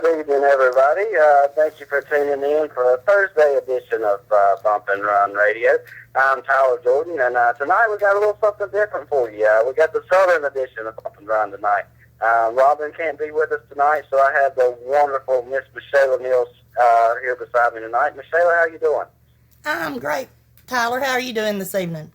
Good evening, everybody. Thank you for tuning in for a Thursday edition of BumpNRun Radio. I'm Tyler Jordan, and tonight we got a little something different for you. We got the Southern edition of BumpNRun tonight. Robin can't be with us tonight, so I have the wonderful Miss Michelle Mills here beside me tonight. Michelle, how you doing? I'm great. Tyler, how are you doing this evening?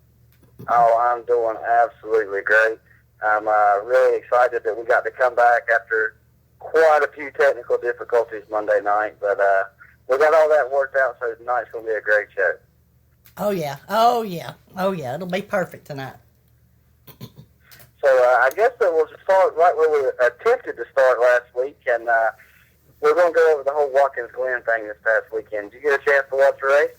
Oh, I'm doing absolutely great. I'm really excited that we got to come back after quite a few technical difficulties Monday night, but we got all that worked out, so tonight's going to be a great show. Oh, yeah. Oh, yeah. Oh, yeah. It'll be perfect tonight. So I guess that we'll start right where we attempted to start last week, and we're going to go over the whole Watkins Glen thing this past weekend. Did you get a chance to watch the race?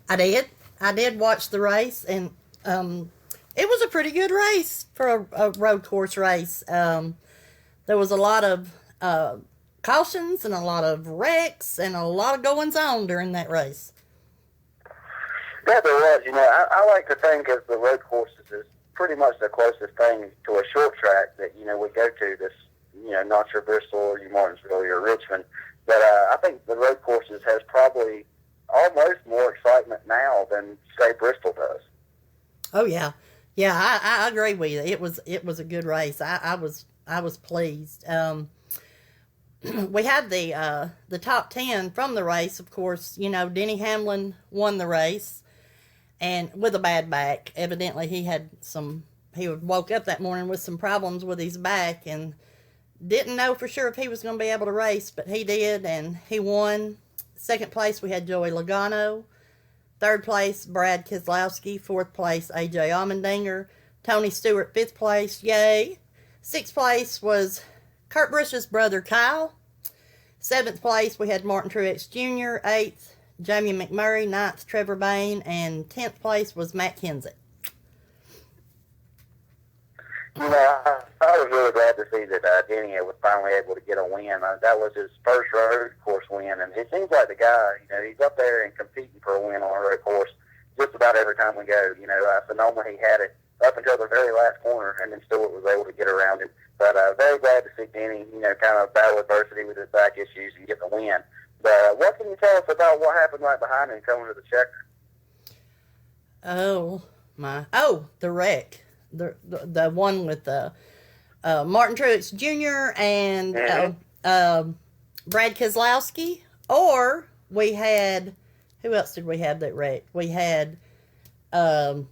I did. I did watch the race, and it was a pretty good race for a road course race. There was a lot of cautions and a lot of wrecks and a lot of goings on during that race. Yeah, there was. You know, I like to think of the road courses as pretty much the closest thing to a short track that, you know, we go to this, you know, not your Bristol or your Martinsville or your Richmond. But I think the road courses has probably almost more excitement now than, say, Bristol does. Oh, yeah. Yeah, I agree with you. It was a good race. I was pleased. We had the top 10 from the race, of course. You know, Denny Hamlin won the race, and with a bad back. Evidently, he woke up that morning with some problems with his back, and didn't know for sure if he was going to be able to race, but he did, and he won. Second place, we had Joey Logano. Third place, Brad Keselowski. Fourth place, A.J. Allmendinger. Tony Stewart, fifth place. Yay. Sixth place was Kurt Busch's brother, Kyle. Seventh place, we had Martin Truex Jr. Eighth, Jamie McMurray. Ninth, Trevor Bayne. And 10th place was Matt Kenseth. You know, I was really glad to see that Denny was finally able to get a win. That was his first road course win, and it seems like the guy, you know, he's up there and competing for a win on a road course just about every time we go. You know, Sonoma, he had it up until the very last corner, and then Stewart was able to get around him. But very glad to see Denny, you know, kind of battle adversity with his back issues and get the win. But what can you tell us about what happened right behind him coming to the checker? The wreck. The one with Martin Truex Jr. and Brad Keselowski. Or we had, who else did we have that wrecked? We had Kyle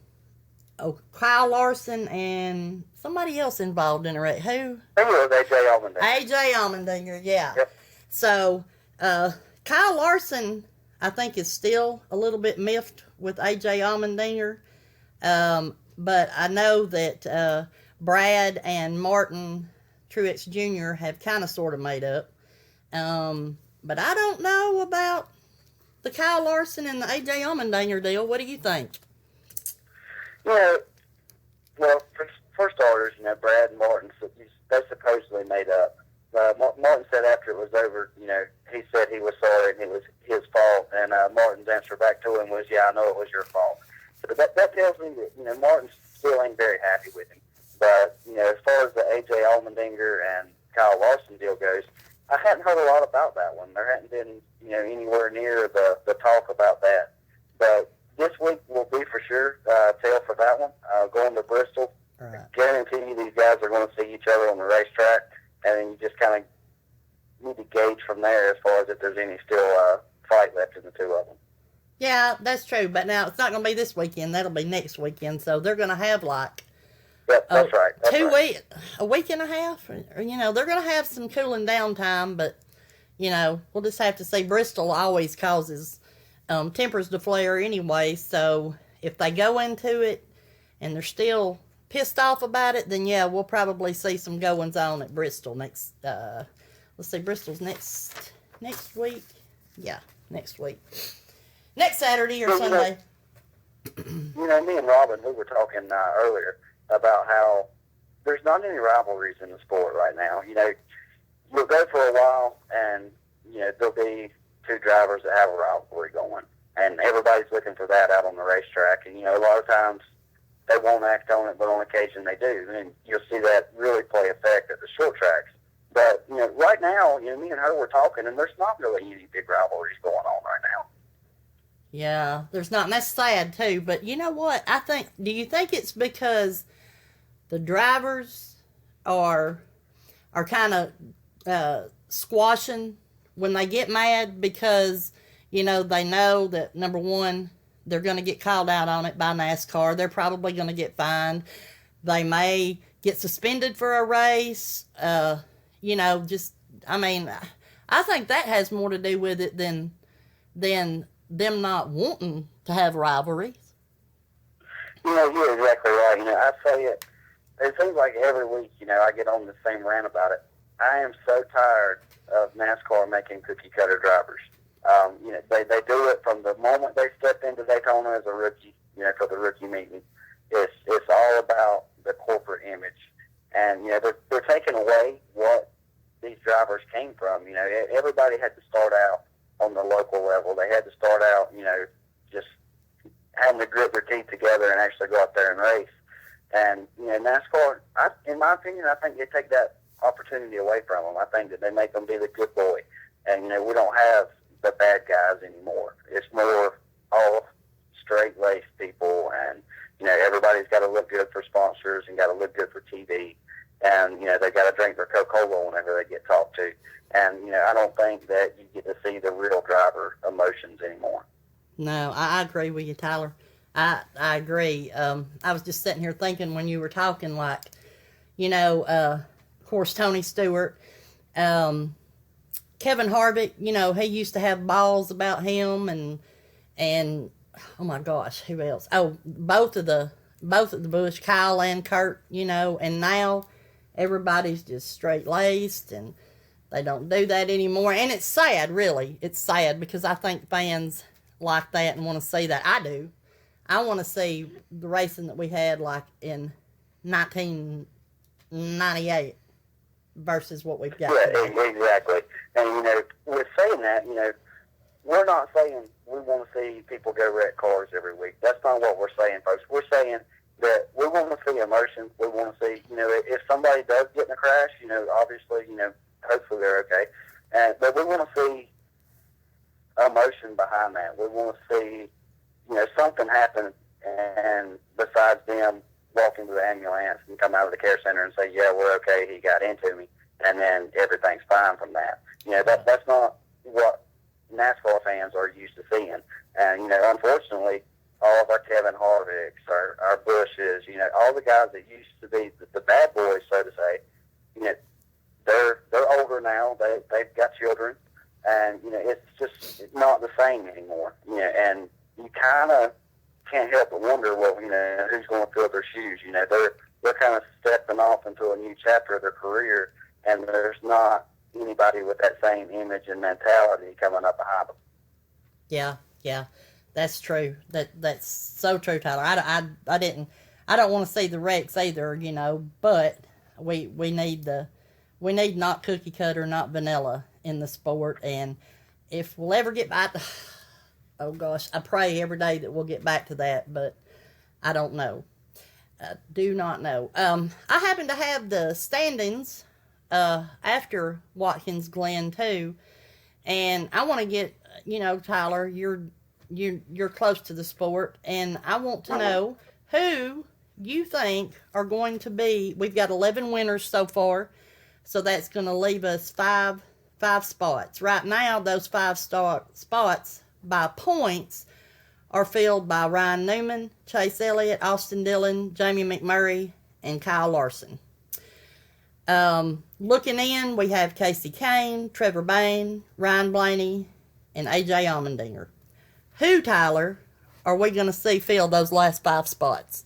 Larson and somebody else involved in a wreck. Who? I think it was A.J. Allmendinger. A.J. Allmendinger, yeah. Yep. So Kyle Larson, I think, is still a little bit miffed with A.J. Allmendinger. But I know that Brad and Martin Truex Jr. have kind of sort of made up. But I don't know about the Kyle Larson and the A.J. Allmendinger deal. What do you think? Yeah, well, for starters, you know, Brad and Martin, they supposedly made up. Martin said after it was over, you know, he said he was sorry and it was his fault. And Martin's answer back to him was, yeah, I know it was your fault. So that tells me that, you know, Martin still ain't very happy with him. But, you know, as far as the A.J. Allmendinger and Kyle Larson deal goes, I hadn't heard a lot about that one. There hadn't been, you know, anywhere near the talk about that. But this week will be for sure tell for that one. Going to Bristol, Right. Guarantee you these guys are going to see each other on the racetrack, and then you just kind of need to gauge from there as far as if there's any still fight left in the two of them. Yeah, that's true. But now it's not going to be this weekend. That'll be next weekend. So they're going to have Yep, that's right. That's a week and a half. You know, they're going to have some cooling down time, but, you know, we'll just have to see. Bristol always causes tempers to flare anyway. So if they go into it and they're still pissed off about it, then yeah, we'll probably see some goings on at Bristol next. Let's see, Bristol's next week. Yeah, next week. Next Saturday or Sunday. You know, me and Robin, we were talking earlier about how there's not any rivalries in the sport right now. You know, you'll go for a while and, you know, there'll be two drivers that have a rivalry going. And everybody's looking for that out on the racetrack. And, you know, a lot of times they won't act on it, but on occasion they do. And you'll see that really play effect at the short tracks. But, right now, me and her were talking, and there's not really any big rivalries going on right now. Yeah, there's not, and that's sad too. But you know what? Do you think it's because the drivers are kind of squashing when they get mad because, they know that, number one, they're going to get called out on it by NASCAR. They're probably going to get fined. They may get suspended for a race. I think that has more to do with it than them not wanting to have rivalries. You're exactly right. I say it seems like every week, I get on the same rant about it. I am so tired of NASCAR making cookie cutter drivers. They do it from the moment they step into Daytona as a rookie, for the rookie meeting. It's all about the corporate image. And, they're taking away what these drivers came from. Everybody had to start out on the local level. They had to start out, just having to grit their teeth together and actually go out there and race. And, NASCAR, in my opinion, I think they take that opportunity away from them. I think that they make them be the good boy. And, we don't have the bad guys anymore. It's more all straight-laced people, and, everybody's got to look good for sponsors and got to look good for TV. And, they got to drink their Coca-Cola whenever they get talked to. And, I don't think that you get to see the real driver emotions anymore. No, I agree with you, Tyler. I agree. I was just sitting here thinking when you were talking, like, of course, Tony Stewart, Kevin Harvick, he used to have balls about him, and oh my gosh, who else? Oh, both of the Busch, Kyle and Kurt, and now everybody's just straight-laced, and they don't do that anymore. And it's sad, really. It's sad because I think fans like that and want to see that. I do. I want to see the racing that we had like in 1998 versus what we've got today. Exactly. And, with saying that, we're not saying we want to see people go wreck cars every week. That's not what we're saying, folks. We're saying that we want to see emotion. We want to see, if somebody does get in a crash, obviously, hopefully they're okay. But we want to see emotion behind that. We want to see, something happen, and besides them walking to the ambulance and come out of the care center and say, yeah, we're okay, he got into me, and then everything's fine from that. That's not what NASCAR fans are used to seeing. And, unfortunately, all of our Kevin Harvicks, our Bushes, all the guys that used to be the bad boys, so to say, they're older now. They've got children, and it's just not the same anymore. And you kind of can't help but wonder, who's going to fill their shoes. They're kind of stepping off into a new chapter of their career, and there's not anybody with that same image and mentality coming up behind them. Yeah, that's true. That's so true, Tyler. I don't want to see the wrecks either, but we need not cookie cutter, not vanilla in the sport. And if we'll ever get back, oh gosh, I pray every day that we'll get back to that, but I don't know. Do not know. I happen to have the standings after Watkins Glen too, and I want to get, Tyler, you're close to the sport, and I want to know who you think are going to be. We've got 11 winners so far, so that's going to leave us five spots. Right now, those 5 spots by points are filled by Ryan Newman, Chase Elliott, Austin Dillon, Jamie McMurray, and Kyle Larson. Looking in, we have Casey Kane, Trevor Bayne, Ryan Blaney, and AJ Allmendinger. Who, Tyler, are we going to see fill those last 5 spots?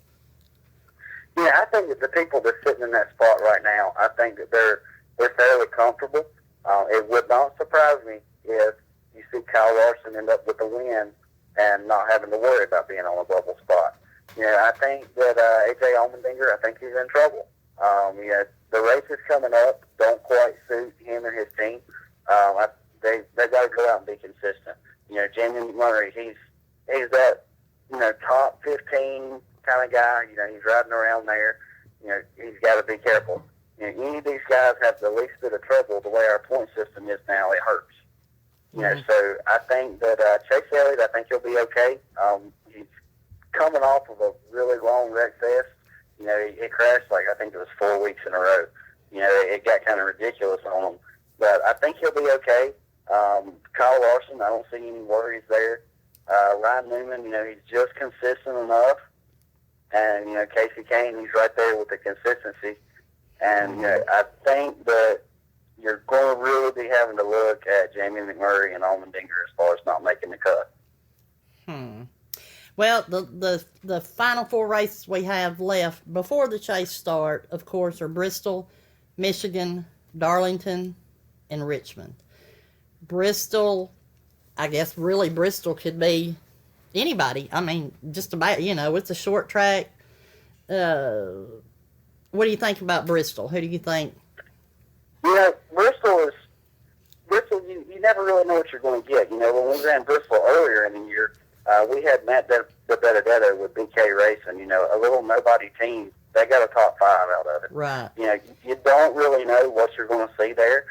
Yeah, I think that the people that are sitting in that spot right now, I think that they're fairly comfortable. It would not surprise me if you see Kyle Larson end up with a win and not having to worry about being on a bubble spot. I think that AJ Allmendinger, I think he's in trouble. The races coming up don't quite suit him and his team. They got to go out and be consistent. Jamie McMurray, he's that top 15 kind of guy. He's riding around there. He's got to be careful. any of these guys have the least bit of trouble, the way our point system is now, it hurts. So I think that Chase Elliott, I think he'll be okay. He's coming off of a really long wreck fest. He crashed I think it was 4 weeks in a row. It got kind of ridiculous on him. But I think he'll be okay. Kyle Larson, I don't see any worries there. Ryan Newman, he's just consistent enough. And, Casey Kane, he's right there with the consistency. And, I think that you're going to really be having to look at Jamie McMurray and Allmendinger as far as not making the cut. Well, the final 4 races we have left before the chase start, of course, are Bristol, Michigan, Darlington, and Richmond. Bristol, I guess really Bristol could be anybody. I mean, just about, it's a short track. What do you think about Bristol? Who do you think? Bristol, you never really know what you're going to get. When we ran Bristol earlier in the year, we had Matt DeBenedetto with BK Racing, a little nobody team. They got a top 5 out of it. Right. You don't really know what you're going to see there.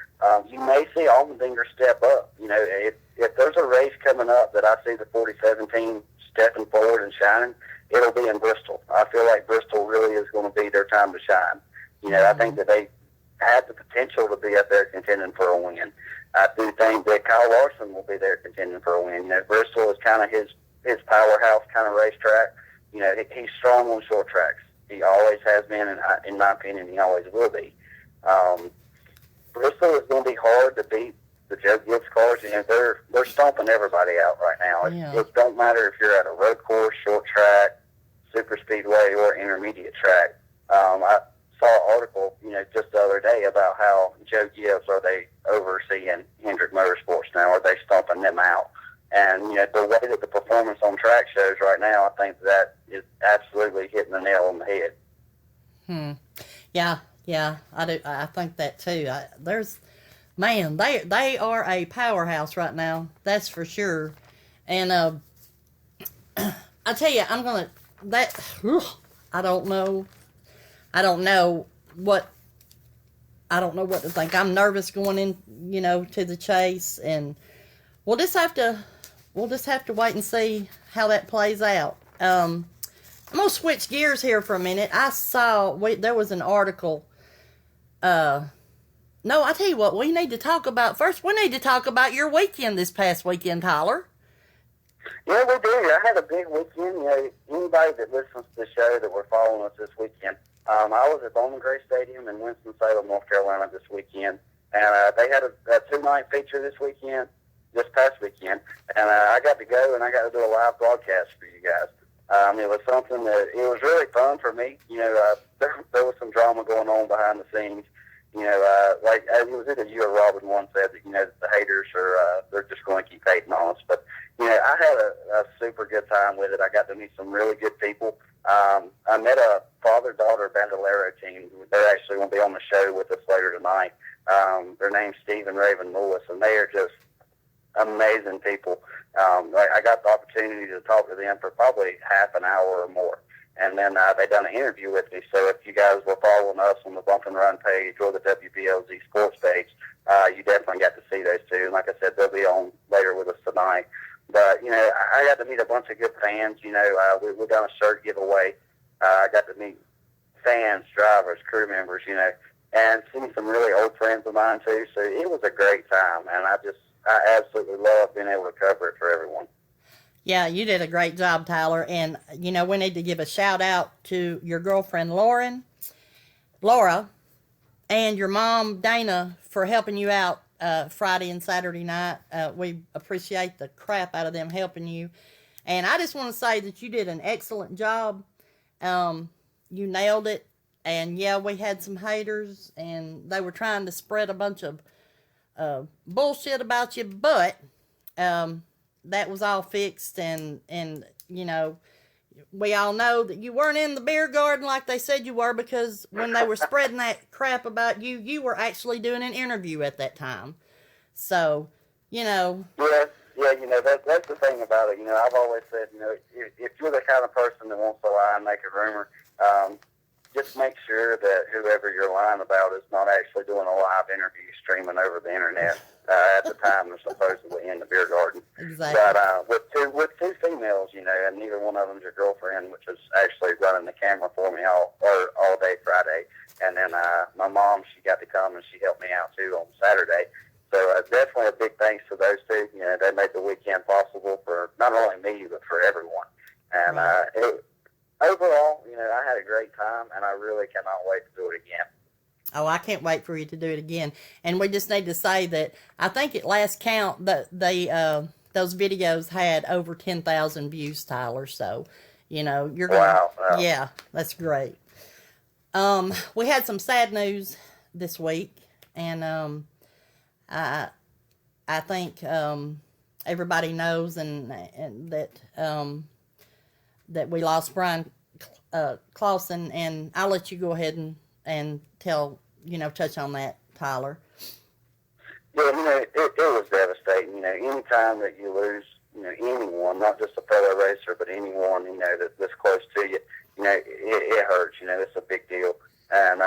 You may see Allmendinger step up. If there's a race coming up that I see the 47 team stepping forward and shining, it'll be in Bristol. I feel like Bristol really is going to be their time to shine. I think that they have the potential to be up there contending for a win. I do think that Kyle Larson will be there contending for a win. Bristol is kind of his powerhouse kind of racetrack. He's strong on short tracks. He always has been, and in my opinion, he always will be. Bristol is going to be hard to beat the Joe Gibbs cars. They're stomping everybody out right now. It don't matter if you're at a road course, short track, super speedway, or intermediate track. I saw an article, just the other day about how Joe Gibbs, are they overseeing Hendrick Motorsports now? Are they stomping them out? And, the way that the performance on track shows right now, I think that is absolutely hitting the nail on the head. Yeah, I do. I think that too. They are a powerhouse right now. That's for sure. And I tell you, I don't know what to think. I'm nervous going in, to the chase, and we'll just have to wait and see how that plays out. I'm gonna switch gears here for a minute. I saw there was an article. No, I tell you what, we need to talk about first. We need to talk about your weekend this past weekend, Tyler. Yeah, we do. I had a big weekend. Anybody that listens to the show that were following us this weekend, I was at Bowman Gray Stadium in Winston-Salem, North Carolina this weekend, and they had a 2-night feature this past weekend, and I got to go and I got to do a live broadcast for you guys. It was something that, it was really fun for me. There was some drama going on behind the scenes. Like it was either you or Robin one said that, the haters are, they're just going to keep hating on us. But, I had a super good time with it. I got to meet some really good people. I met a father-daughter bandolero team. They're actually going to be on the show with us later tonight. Their name's Steve and Raven Lewis, and they are just amazing people. I got the opportunity to talk to them for probably half an hour or more. And then they done an interview with me. So if you guys were following us on the BumpNRun page or the WBLZ Sports page, you definitely got to see those two. And like I said, they'll be on later with us tonight. But, I got to meet a bunch of good fans. We done a shirt giveaway. I got to meet fans, drivers, crew members, and see some really old friends of mine too. So it was a great time. And I absolutely love being able to cover it for everyone. Yeah, you did a great job, Tyler. And, we need to give a shout out to your girlfriend, Laura, and your mom, Dana, for helping you out Friday and Saturday night. We appreciate the crap out of them helping you. And I just want to say that you did an excellent job. You nailed it. And, yeah, we had some haters, and they were trying to spread a bunch of bullshit about you, but that was all fixed, and we all know that you weren't in the beer garden like they said you were, because when they were spreading that crap about you, you were actually doing an interview at that time. So, Yeah, that's the thing about it. I've always said, if you're the kind of person that wants to lie and make a rumor, just make sure that whoever you're lying about is not actually doing a live interview streaming over the internet at the time they're supposedly in the beer garden. Exactly. But with two females, and neither one of them's your girlfriend, which is actually running the camera for me all day Friday. And then my mom, she got to come and she helped me out too on Saturday. So definitely a big thanks to those two. They made the weekend possible for not only me but for everyone. And overall, I had a great time, and I really cannot wait to do it again. Oh, I can't wait for you to do it again. And we just need to say that I think at last count that those videos had over 10,000 views, Tyler. So, you're going to... Wow. Yeah, that's great. We had some sad news this week, and I think everybody knows and that that we lost Brian Clausen, and I'll let you go ahead and tell, touch on that, Tyler. Yeah, it was devastating. Anytime that you lose, anyone, not just a fellow racer, but anyone, that's close to you, it hurts. It's a big deal. And,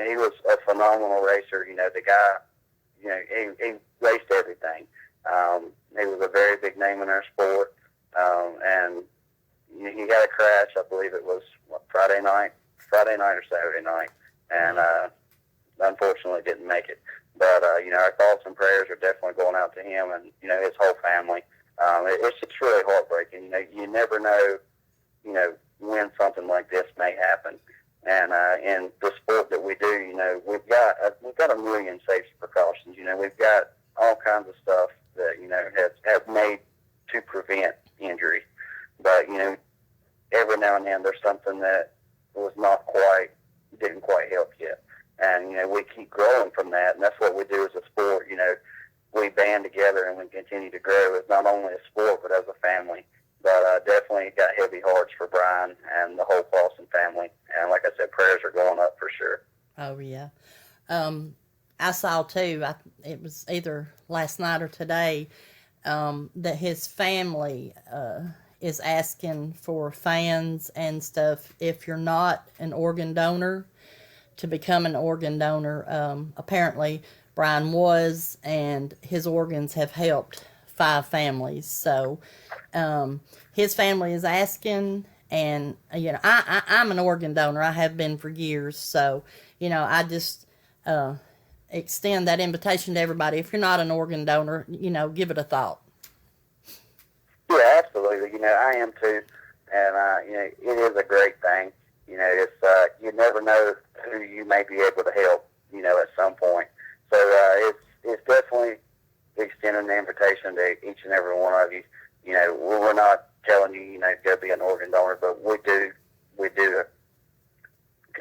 he was a phenomenal racer. The guy, he raced everything. He was a very big name in our sport. And he had a crash, I believe it was Friday night or Saturday night, and unfortunately didn't make it. But our thoughts and prayers are definitely going out to him and his whole family. It's just really heartbreaking. You never know when something like this may happen. And in the sport that we do, we've got a million safety precautions. We've got all kinds of stuff that have made to prevent injury. But every now and then there's something that didn't quite help yet. And, we keep growing from that, and that's what we do as a sport. We band together and we continue to grow as not only a sport, but as a family. But definitely got heavy hearts for Brian and the whole Clausen family. And like I said, prayers are going up for sure. Oh, yeah. I saw, too, it was either last night or today, that his family is asking for fans and stuff, if you're not an organ donor, to become an organ donor. Apparently Brian was, and his organs have helped 5 families. So his family is asking, and I'm an organ donor. I have been for years. So I just extend that invitation to everybody. If you're not an organ donor, give it a thought. Yeah, absolutely. I am too, and it is a great thing. It's you never know who you may be able to help. At some point. So it's definitely extending the invitation to each and every one of you. We're not telling you, go be an organ donor, but we do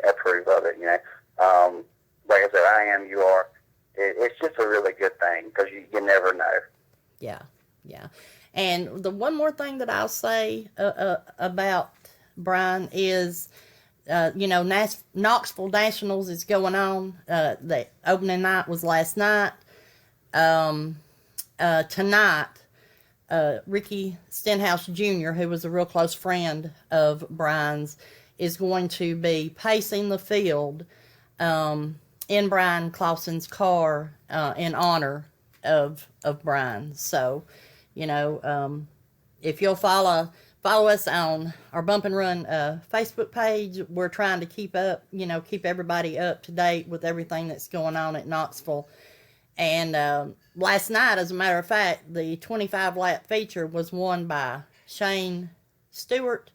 approve of it. Like I said, I am, you are. It's just a really good thing because you never know. Yeah. And the one more thing that I'll say about Brian is, Knoxville Nationals is going on. The opening night was last night. Tonight, Ricky Stenhouse Jr., who was a real close friend of Brian's, is going to be pacing the field in Brian Clausen's car in honor of Brian. So, if you'll follow us on our Bump and Run Facebook page, we're trying to keep everybody up to date with everything that's going on at Knoxville. And last night, as a matter of fact, the 25-lap feature was won by Shane Stewart,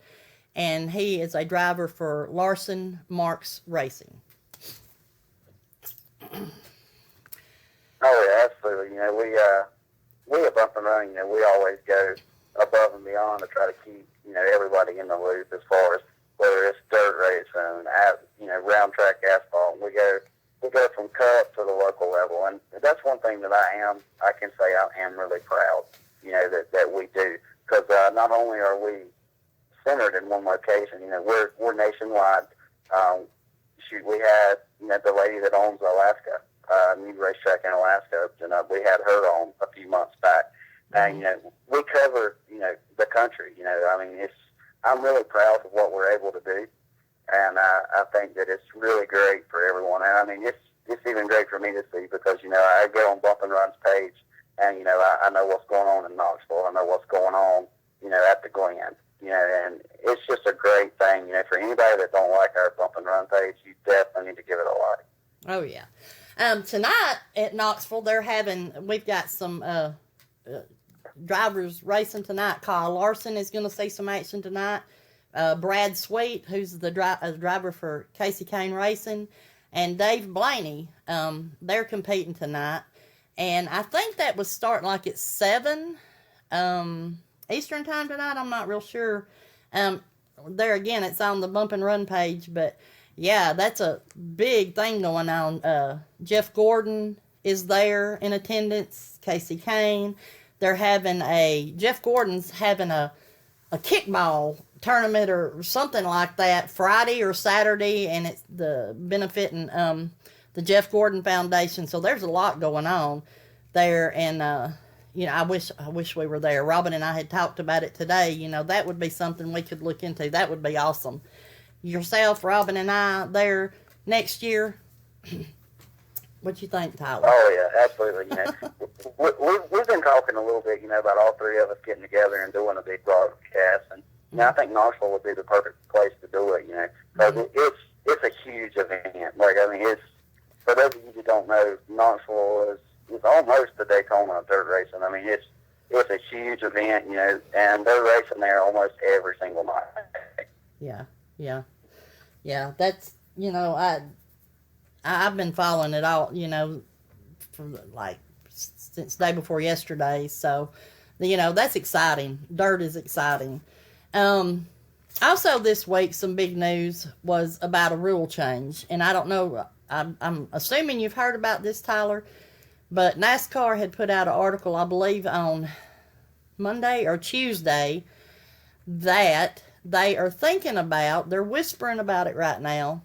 and he is a driver for Larson Marks Racing. Oh, yeah, absolutely. We at Bump and Run, we always go above and beyond to try to keep, everybody in the loop as far as whether it's dirt racing, round track asphalt. We go from cup to the local level, and that's one thing that I can say I am really proud, that we do, because not only are we centered in one location, we're nationwide. We had, the lady that owns Alaska, new racetrack in Alaska, and we had her on a few months back. And, we cover, the country, I'm really proud of what we're able to do. And I think that it's really great for everyone. And I mean, it's even great for me to see because, I get on BumpNRun's page and, I know what's going on in Knoxville. I know what's going on, at the Glen. And it's just a great thing. For anybody that don't like our BumpNRun page, you definitely need to give it a like. Oh, yeah. Tonight at Knoxville, we've got some drivers racing tonight. Kyle Larson is going to see some action tonight. Brad Sweet, who's the driver for Casey Kane Racing, and Dave Blaney, they're competing tonight. And I think that was starting like at 7 Eastern time tonight. I'm not real sure. There again, it's on the BumpNRun page, but yeah, that's a big thing going on. Jeff Gordon is there in attendance. Casey Kane. Jeff Gordon's having a kickball tournament or something like that Friday or Saturday, and it's the benefiting the Jeff Gordon Foundation. So there's a lot going on there, and I wish we were there. Robin and I had talked about it today. That would be something we could look into. That would be awesome. Yourself, Robin, and I there next year. What you think, Tyler? Oh yeah, absolutely. We've been talking a little bit, about all three of us getting together and doing a big broadcast, and I think Knoxville would be the perfect place to do it. Because it's a huge event. Like it's for those of you who don't know, Knoxville is almost the Daytona of dirt racing. I mean it's a huge event, and they're racing there almost every single night. Yeah. That's I've been following it all, from since day before yesterday. So, that's exciting. Dirt is exciting. Also this week, some big news was about a rule change, and I don't know. I'm assuming you've heard about this, Tyler, but NASCAR had put out an article, I believe, on Monday or Tuesday, that they are they're whispering about it right now,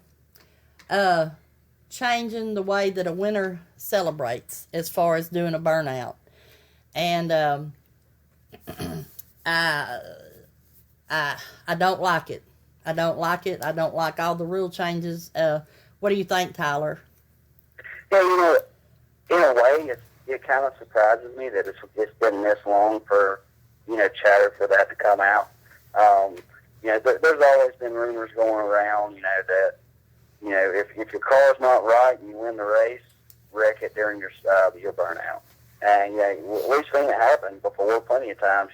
changing the way that a winner celebrates as far as doing a burnout. And I don't like it. I don't like it. I don't like all the rule changes. What do you think, Tyler? Yeah, in a way, it kind of surprises me that it's been this long for, chatter for that to come out. There's always been rumors going around, that, if your car's not right and you win the race, wreck it during your burnout. And, we've seen it happen before plenty of times,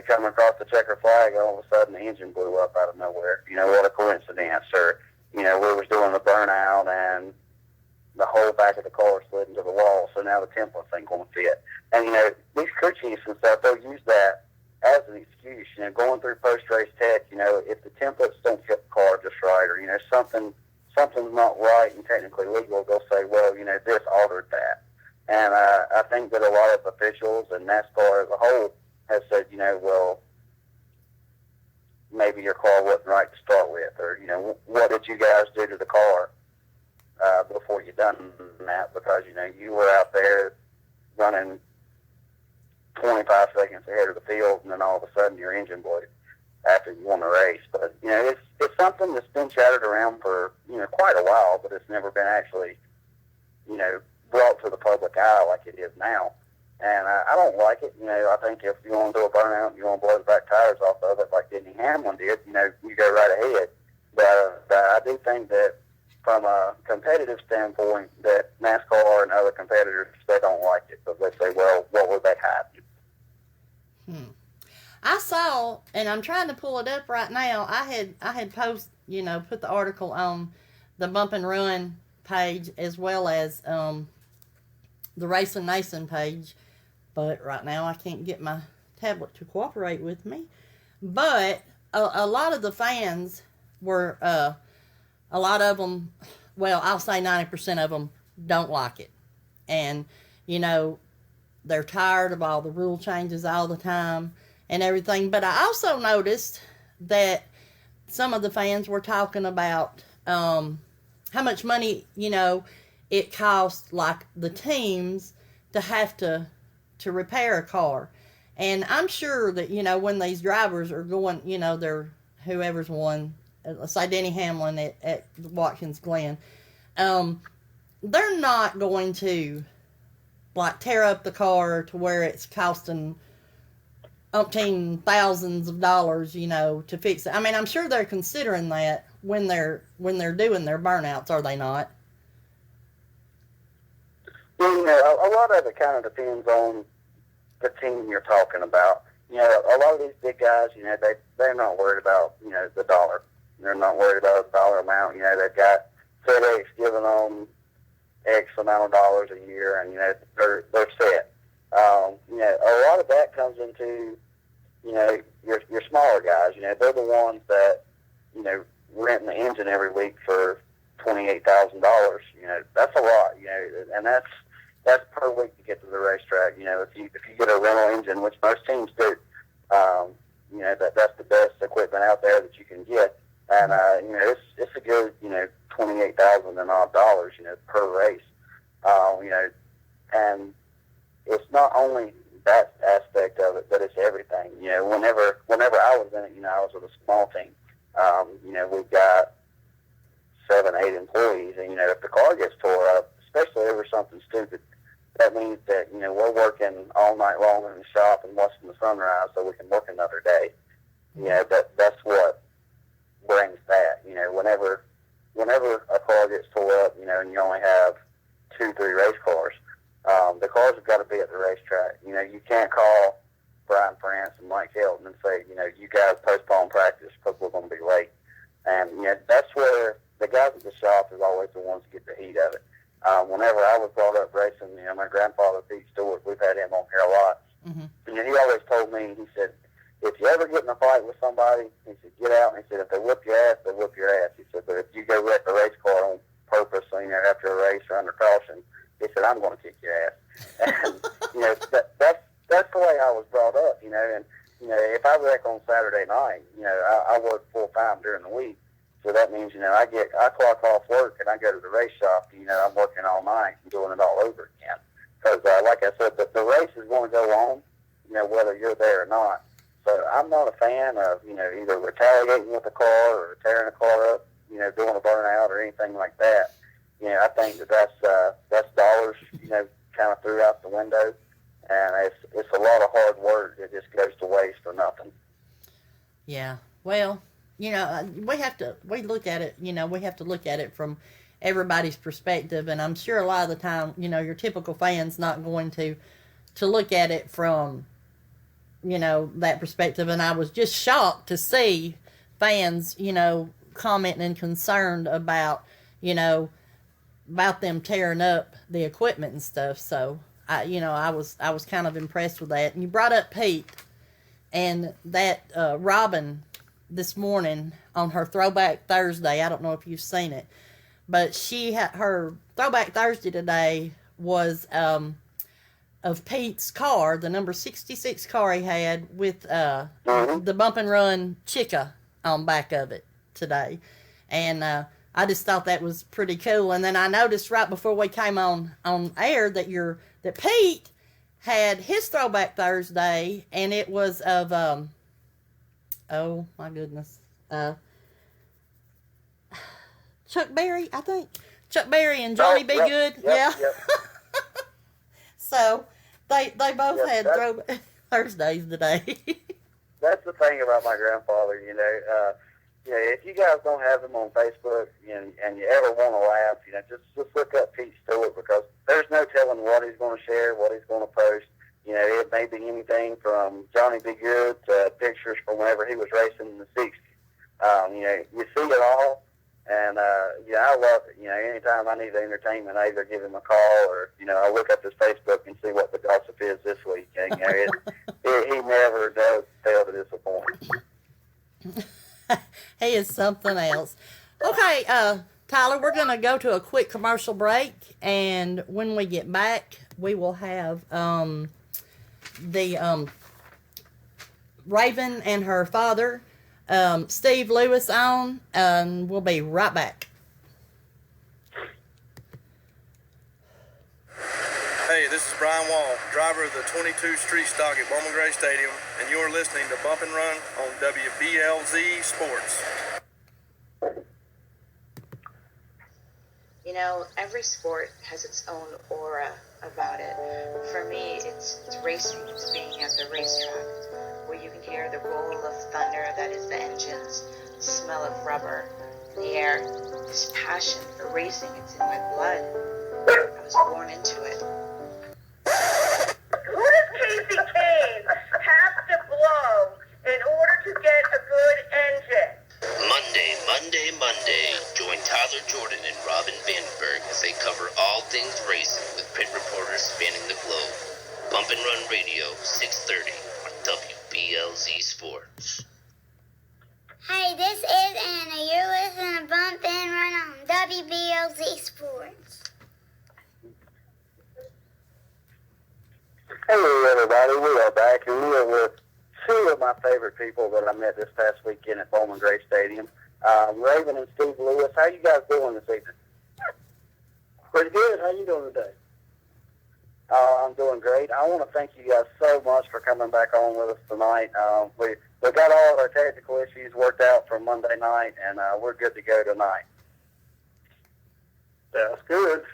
coming across the checker flag, all of a sudden the engine blew up out of nowhere. What a coincidence. Or, we was doing the burnout and the whole back of the car slid into the wall, so now the templates ain't going to fit. And, these crew chiefs and stuff, they'll use that as an excuse, going through post-race tech, if the templates don't fit the car just right, or, something's not right and technically legal, they'll say, well, this altered that. And I think that a lot of officials and NASCAR as a whole have said, well, maybe your car wasn't right to start with, or, what did you guys do to the car before you done that? Because, you were out there running 25 seconds ahead of the field, and then all of a sudden your engine blew after you won the race. But, it's something that's been chattered around for, quite a while, but it's never been actually, brought to the public eye like it is now. And I don't like it. I think if you want to do a burnout and you want to blow the back tires off of it like Denny Hamlin did, you go right ahead. But I do think that from a competitive standpoint, that NASCAR and other competitors, they don't like it. But they say, well, what were they hiding? I saw, and I'm trying to pull it up right now, I had put the article on the BumpNRun page as well as the Racing Nation page, but right now I can't get my tablet to cooperate with me. But a lot of the fans were, a lot of them, well, I'll say 90% of them don't like it. And, they're tired of all the rule changes all the time and everything. But I also noticed that some of the fans were talking about how much money, it costs, like, the teams to have to repair a car. And I'm sure that, when these drivers are going, they're whoever's won let's say Denny Hamlin at Watkins Glen, they're not going to like tear up the car to where it's costing umpteen thousands of dollars, to fix it. I mean, I'm sure they're considering that when they're doing their burnouts, are they not? Well, a lot of it kind of depends on the team you're talking about. A lot of these big guys, they're not worried about, the dollar. They're not worried about the dollar amount. They've got FedEx giving them X amount of dollars a year, and, they're set. A lot of that comes into, your smaller guys. They're the ones that, rent the engine every week for $28,000. That's a lot, and that's per week to get to the racetrack. If you get a rental engine, which most teams do, that's the best equipment out there that you can get. And, it's a good, $28,000 and odd dollars, per race. And it's not only that aspect of it, but it's everything. Whenever I was in it, I was with a small team. We've got 7, 8 employees, and, if the car gets tore up, especially over something stupid, that means that, we're working all night long in the shop and watching the sunrise so we can work another day. That's what brings that. Whenever a car gets tore up, and you only have 2, 3 race cars, the cars have got to be at the racetrack. You can't call Brian France and Mike Hilton and say, you guys postpone practice because we're going to be late. And, that's where the guys at the shop is always the ones to get the heat of it. Whenever I was brought up racing, my grandfather, Pete Stewart, we've had him on here a lot. Mm-hmm. And he always told me, he said, if you ever get in a fight with somebody, he said, get out. And he said, if they whip your ass, they whip your ass. He said, but if you go wreck the race car on purpose, after a race or under caution, he said, I'm going to kick your ass. And, that's the way I was brought up, and, if I wreck on Saturday night, I work full time during the week. So that means, I clock off work and I go to the race shop, I'm working all night and doing it all over again. Because, like I said, the race is going to go on, whether you're there or not. So I'm not a fan of, either retaliating with a car or tearing a car up, doing a burnout or anything like that. I think that's dollars, kind of threw out the window. And it's a lot of hard work that just goes to waste for nothing. Yeah. Well, we have to look at it from everybody's perspective. And I'm sure a lot of the time, your typical fan's not going to look at it from, that perspective. And I was just shocked to see fans, commenting and concerned about, about them tearing up the equipment and stuff. So I was kind of impressed with that. And you brought up Pete and that Robin this morning on her Throwback Thursday. I don't know if you've seen it, but she had her Throwback Thursday today was of Pete's car, the number 66 car he had with the BumpNRun Chica on back of it today. And I just thought that was pretty cool. And then I noticed right before we came on air that Pete had his Throwback Thursday, and it was of oh my goodness, Chuck Berry, I think. Chuck Berry and Johnny B. Good. Yep. So they both had Throwback Thursdays today. That's the thing about my grandfather, if you guys don't have him on Facebook and you ever want to laugh, just look up Pete Stewart, because there's no telling what he's going to share, what he's going to post. It may be anything from Johnny B. Good to pictures from whenever he was racing in the 60s. You see it all, and, I love it. Anytime I need entertainment, I either give him a call or, I look up his Facebook and see what the gossip is this week. And, he never does fail to disappoint. He is something else. Okay, Tyler, we're going to go to a quick commercial break, and when we get back, we will have the Raven and her father, Steve Lewis, on, and we'll be right back. Hey, this is Brian Wall, driver of the 22 Street Stock at Bowman Gray Stadium, and you're listening to BumpNRun on WBLZ Sports. every sport has its own aura about it. For me, it's racing. It's being at the racetrack where you can hear the roll of thunder that is the engines, the smell of rubber in the air. This passion for racing, it's in my blood. I was born into it. Who does Casey Kane have to blow in order to get a good engine? Monday. Join Tyler Jordan and Robin Vandenberg as they cover all things racing with pit reporters spanning the globe. Bump and Run Radio, 6:30 on WBLZ Sports. Hey, this is Anna. You're listening to Bump and Run on WBLZ Sports. Hello, everybody. We are back, and we are with two of my favorite people that I met this past weekend at Bowman Gray Stadium, Raven and Steve Lewis. How you guys doing this evening? Pretty good. How you doing today? I'm doing great. I want to thank you guys so much for coming back on with us tonight. We got all of our technical issues worked out for Monday night, and we're good to go tonight. That's good.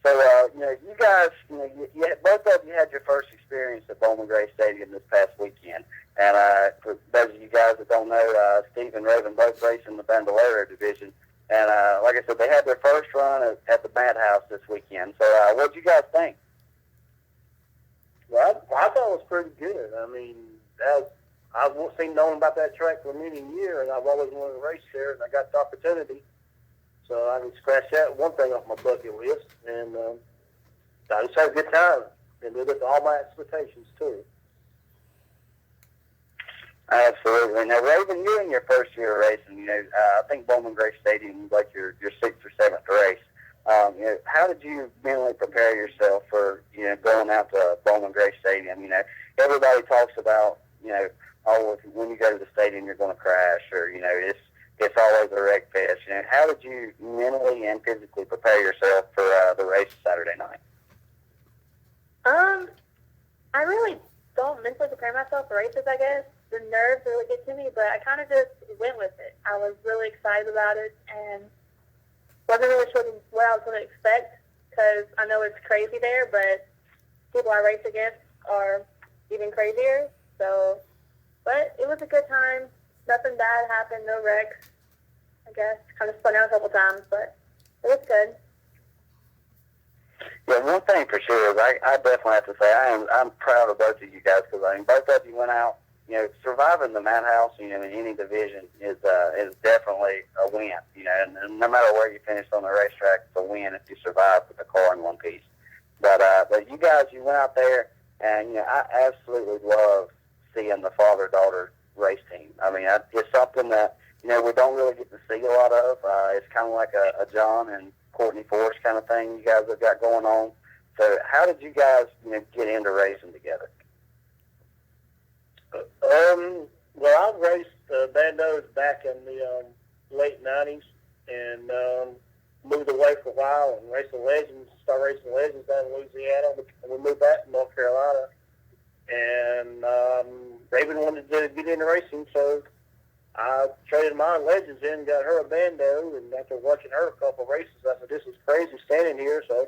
So, you guys, both of you had your first experience at Bowman Gray Stadium this past weekend. And for those of you guys that don't know, Steve and Raven both race in the Bandolero division. And like I said, they had their first run at the Madhouse this weekend. So what did you guys think? Well, I thought it was pretty good. I mean, I've seen known about that track for many years, and I've always wanted to race there, and I got the opportunity. So I can scratch that one thing off my bucket list, and I just had a good time, and lived up to all my expectations, too. Absolutely. Now, Raven, you're in your first year of racing. I think Bowman Gray Stadium is like your sixth or seventh race. How did you mentally prepare yourself for, going out to Bowman Gray Stadium? Everybody talks about, when you go to the stadium, you're going to crash, or, it's always a wreck fest. How did you mentally and physically prepare yourself for the race Saturday night? I really don't mentally prepare myself for races, I guess. The nerves really get to me, but I kind of just went with it. I was really excited about it and wasn't really sure what I was going to expect, because I know it's crazy there, but people I race against are even crazier. So, but it was a good time. Nothing bad happened, no wrecks. I guess kind of spun out a couple times, but it was good. Yeah, one thing for sure is I definitely have to say I'm proud of both of you guys, because both of you went out. Surviving the Madhouse, in any division is definitely a win. And no matter where you finish on the racetrack, it's a win if you survive with the car in one piece. But you guys, you went out there, and I absolutely love seeing the father-daughter race team. I mean, it's something that we don't really get to see a lot of. It's kind of like a John and Courtney Force kind of thing you guys have got going on. So, how did you guys get into racing together? Well, I raced bandos back in the late 90s, and moved away for a while and raced the Legends, started racing Legends down in Louisiana, and we moved back to North Carolina. And Raven wanted to get into racing, so I traded my Legends in, got her a bando, and after watching her a couple of races, I said, this is crazy standing here, so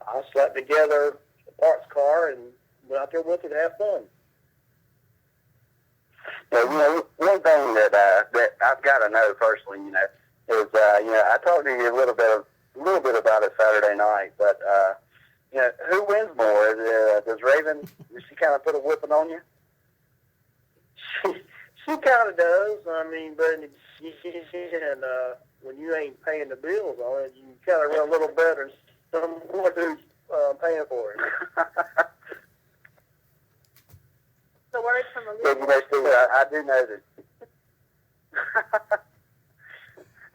I slapped together a parts car and went out there with it to have fun. Well, one thing that I've got to know personally, is I talked to you a little bit about it Saturday night, but who wins more? Does Raven? Does she kind of put a whipping on you? She kind of does. I mean, but and when you ain't paying the bills on it, you kind of run a little better than someone who's paying for it. The words from a Steve, I do know that.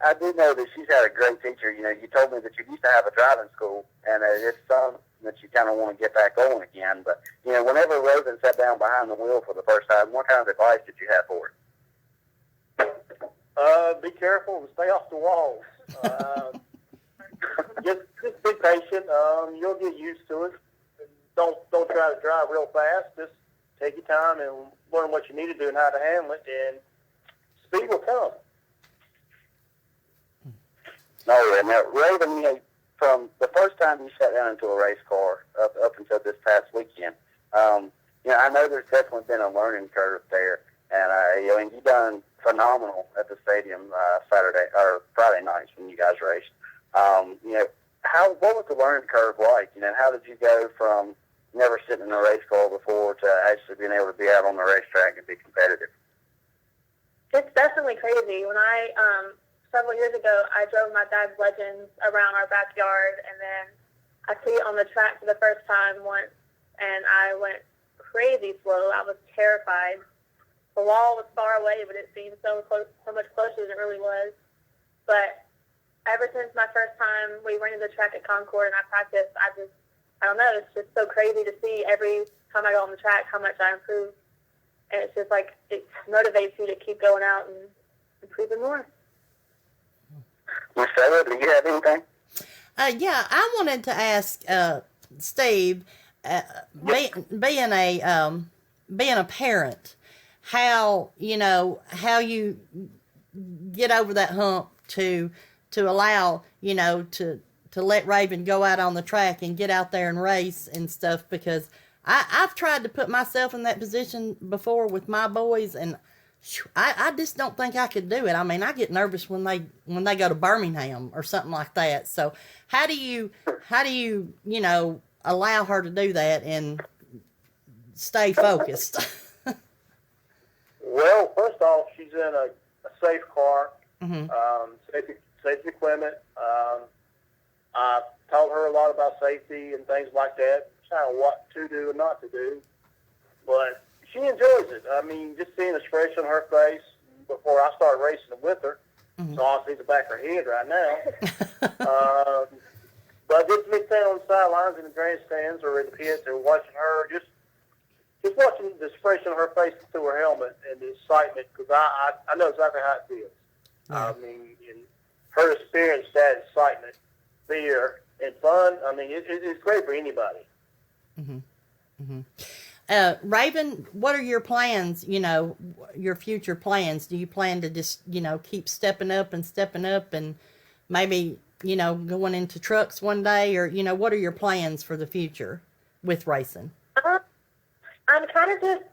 I do know that she's had a great teacher. You told me that you used to have a driving school, and it's something that you kind of want to get back on again. But whenever Raven sat down behind the wheel for the first time, what kind of advice did you have for her? Be careful and stay off the walls. Just be patient. You'll get used to it. Don't try to drive real fast. Just take your time and learn what you need to do and how to handle it, and speed will come. Oh, Yeah, now, Raven, from the first time you sat down into a race car up until this past weekend, I know there's definitely been a learning curve there, and you done phenomenal at the stadium Saturday or Friday nights when you guys raced. What was the learning curve like? How did you go from never sitting in a race car before to actually being able to be out on the racetrack and be competitive? It's definitely crazy. When several years ago, I drove my dad's Legends around our backyard, and then I flew it on the track for the first time once, and I went crazy slow. I was terrified. The wall was far away, but it seemed so much closer than it really was. But ever since my first time we went to the track at Concord and I practiced, I don't know, it's just so crazy to see every time I go on the track how much I improve. And it's just like, it motivates you to keep going out and improving more. Miss Taylor, do you have anything? Yeah, I wanted to ask Steve, being a parent, how you get over that hump to allow to let Raven go out on the track and get out there and race and stuff, because I've tried to put myself in that position before with my boys, and I just don't think I could do it. I mean, I get nervous when they go to Birmingham or something like that. So how do you allow her to do that and stay focused? Well, first off, she's in a safe car, Mm-hmm. safety equipment. I taught her a lot about safety and things like that, kind of what to do and not to do. But she enjoys it. I mean, just seeing the expression on her face before I started racing with her, Mm-hmm. so I see the back of her head right now. But just me standing on the sidelines in the grandstands or in the pits and watching her, just watching the expression on her face through her helmet and the excitement, because I know exactly how it feels. Yeah. I mean, and her experience, that excitement, fear, and fun, I mean, it's great for anybody. Mm-hmm. Mm-hmm. Raven, what are your plans, your future plans? Do you plan to just, keep stepping up and maybe, going into trucks one day, or, what are your plans for the future with racing? I'm kind of just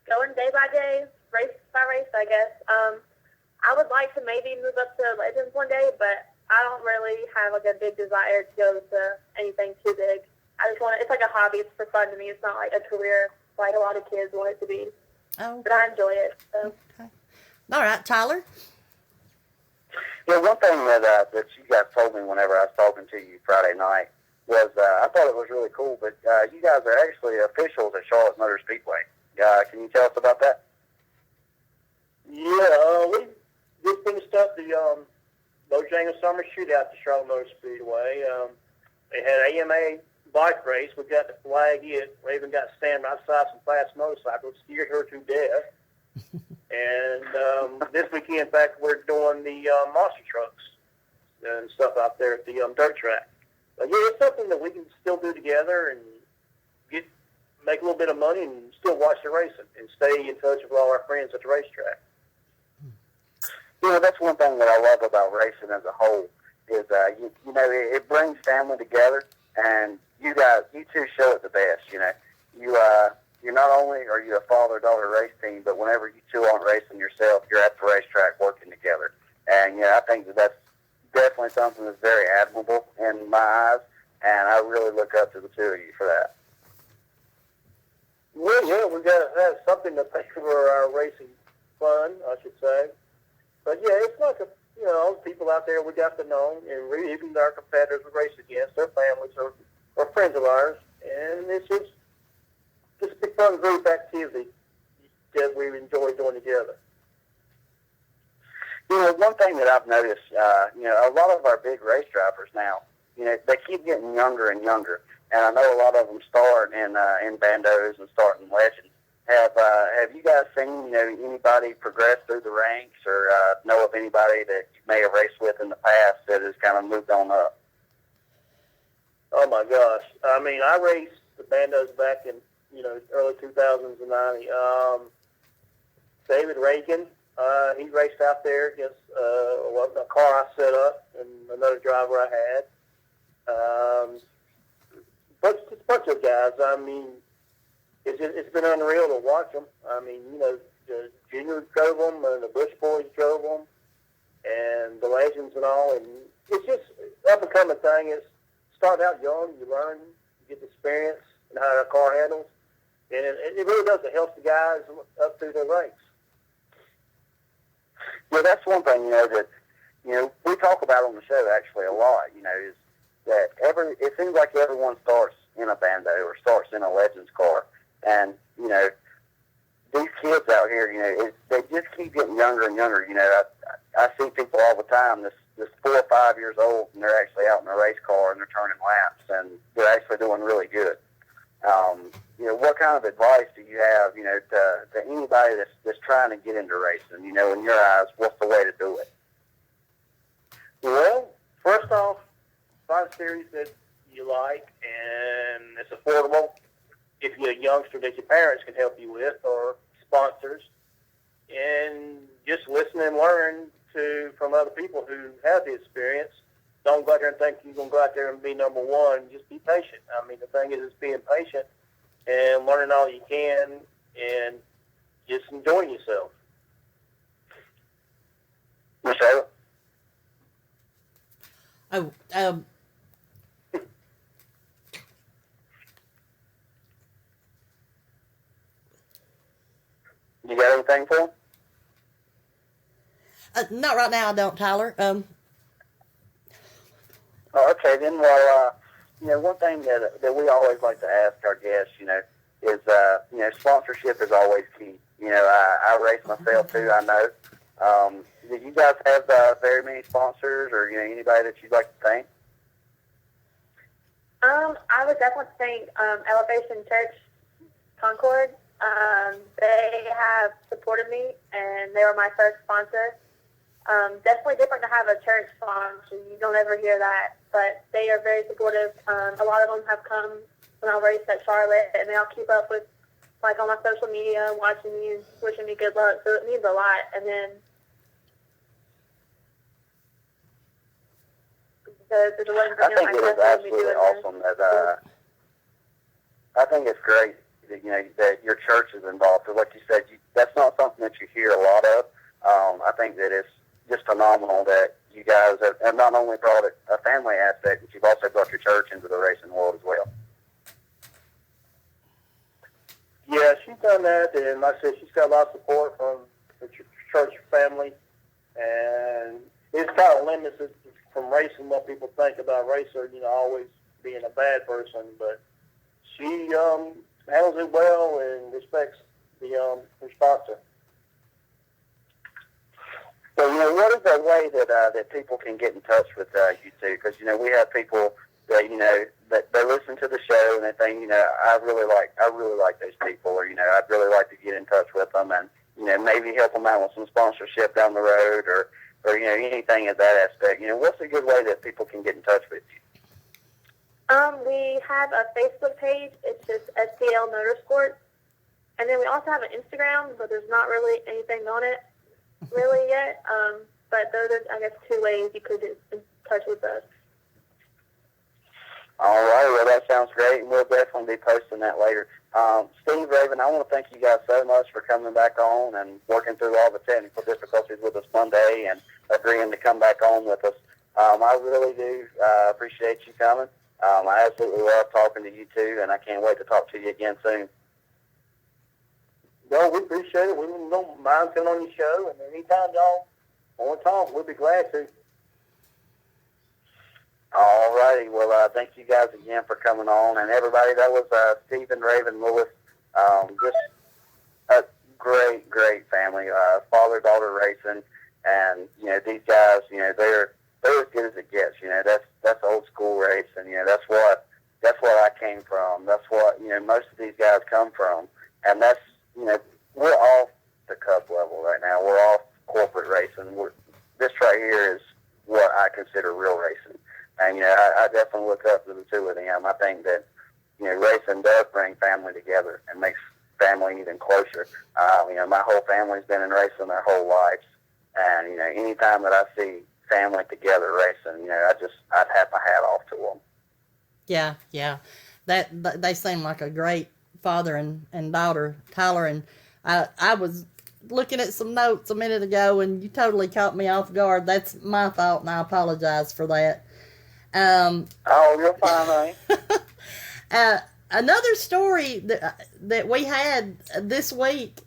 going day by day, race by race, I guess. I would like to maybe move up to Legends one day, but I don't really have a big desire to go to anything too big. I just want it's like a hobby. It's for fun to me. It's not like a career like a lot of kids want it to be. Oh. But I enjoy it. So. Okay. All right, Tyler? Yeah, one thing that you guys told me whenever I was talking to you Friday night was I thought it was really cool, but you guys are actually officials at Charlotte Motor Speedway. Can you tell us about that? Yeah, we just finished up the Bojangles Summer Shootout at Charlotte Motor Speedway. They had an AMA bike race. We got to flag it. Raven got standing outside some fast motorcycles, scared her to death. And this weekend, in fact, we're doing the monster trucks and stuff out there at the dirt track. But yeah, it's something that we can still do together and make a little bit of money and still watch the racing and stay in touch with all our friends at the racetrack. That's one thing that I love about racing as a whole is, it brings family together, and you two show it the best. You're not only are you a father-daughter race team, but whenever you two aren't racing yourself, you're at the racetrack working together. And, I think that's definitely something that's very admirable in my eyes, and I really look up to the two of you for that. Well, yeah, we got to have something to pay for our racing fun, I should say. But yeah, it's like all the people out there we got to know, and even our competitors we race against, their families are friends of ours, and it's just a big fun group activity that we enjoy doing together. One thing that I've noticed, a lot of our big race drivers now, they keep getting younger and younger, and I know a lot of them start in bandos and start in Legends. Have you guys seen anybody progress through the ranks, or know of anybody that you may have raced with in the past that has kind of moved on up? Oh my gosh! I mean, I raced the bandos back in early 2009. David Reagan He raced out there against a car I set up and another driver I had. Just a bunch of guys. I mean, it's been unreal to watch them. I mean, the juniors drove them, and the Bush boys drove them, and the legends and all. And it's just up and coming thing. It's start out young, you learn, you get the experience and how a car handles, and it really does. It helps the guys up through their ranks. Well, that's one thing, that, we talk about on the show actually a lot, is that it seems like everyone starts in a bando or starts in a Legends car. And, these kids out here, they just keep getting younger and younger. I see people all the time, this 4 or 5 years old, and they're actually out in a race car and they're turning laps and they're actually doing really good. What kind of advice do you have, to anybody that's trying to get into racing? In your eyes, what's the way to do it? Well, first off, find a series that you like and it's affordable. If you're a youngster that your parents can help you with or sponsors, and just listen and learn from other people who have the experience. Don't go out there and think you're going to go out there and be number one. Just be patient. I mean, the thing is being patient and learning all you can and just enjoying yourself. Michelle? Oh, You got anything for him? not right now, I don't, Tyler. Oh, okay, then, well, one thing that we always like to ask our guests, is, sponsorship is always key. I race myself too, I know. Do you guys have very many sponsors or, anybody that you'd like to thank? I would definitely thank Elevation Church Concord. They have supported me, and they were my first sponsor. Definitely different to have a church sponsor. You don't ever hear that, but they are very supportive. A lot of them have come when I raced at Charlotte, and they all keep up with, like, on my social media, watching me and wishing me good luck. So it means a lot. And then I think it is absolutely awesome that I think it's great that, that your church is involved. Because like you said, that's not something that you hear a lot of. I think that it's just phenomenal that you guys have not only brought a family aspect, but you've also brought your church into the racing world as well. Yeah, she's done that, and like I said, she's got a lot of support from the church family, and it's kind of limits it from racing what people think about racer, always being a bad person, but she handles it well and respects her sponsor. So, what is a way that people can get in touch with you two? Because, we have people that, that they listen to the show and they think, I really like those people, or, I'd really like to get in touch with them and, maybe help them out with some sponsorship down the road or anything of that aspect. What's a good way that people can get in touch with you? We have a Facebook page. It's just STL Motorsports. And then we also have an Instagram, but there's not really anything on it really yet. But those are, I guess, 2 ways you could get in touch with us. All right, well, that sounds great, and we'll definitely be posting that later. Steve, Raven, I want to thank you guys so much for coming back on and working through all the technical difficulties with us Monday and agreeing to come back on with us. I really do appreciate you coming. I absolutely love talking to you two, and I can't wait to talk to you again soon. No, we appreciate it. We don't mind coming on your show, and anytime y'all want to talk, we'll be glad to. All righty. Well, thank you guys again for coming on. And everybody, that was Stephen, Raven, Lewis. Just a great, great family. Father-daughter racing. And, these guys, they're as good as it gets. That's old school racing. That's what I came from. That's what, most of these guys come from. And that's, we're off the cup level right now. We're off corporate racing. This right here is what I consider real racing. And, I definitely look up to the two of them. I think that, racing does bring family together and makes family even closer. My whole family's been in racing their whole lives, and anytime that I see family together racing, I'd have my hat off to them. Yeah. That they seem like a great father and daughter, Tyler. And I was looking at some notes a minute ago, and you totally caught me off guard. That's my fault, and I apologize for that. Oh, you're fine, honey. Another story that we had this week,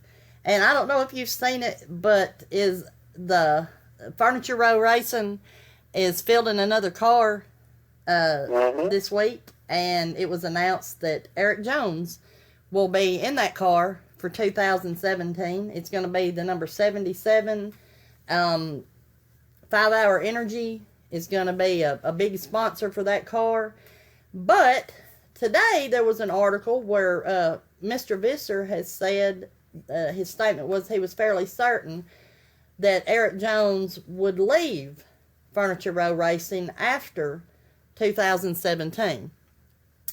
and I don't know if you've seen it, but is the Furniture Row Racing is fielding another car this week, and it was announced that Eric Jones will be in that car for 2017. It's going to be the number 77. 5 Hour Energy is going to be a big sponsor for that car. But today there was an article where Mr. Visser has said, his statement was he was fairly certain that Eric Jones would leave Furniture Row Racing after 2017.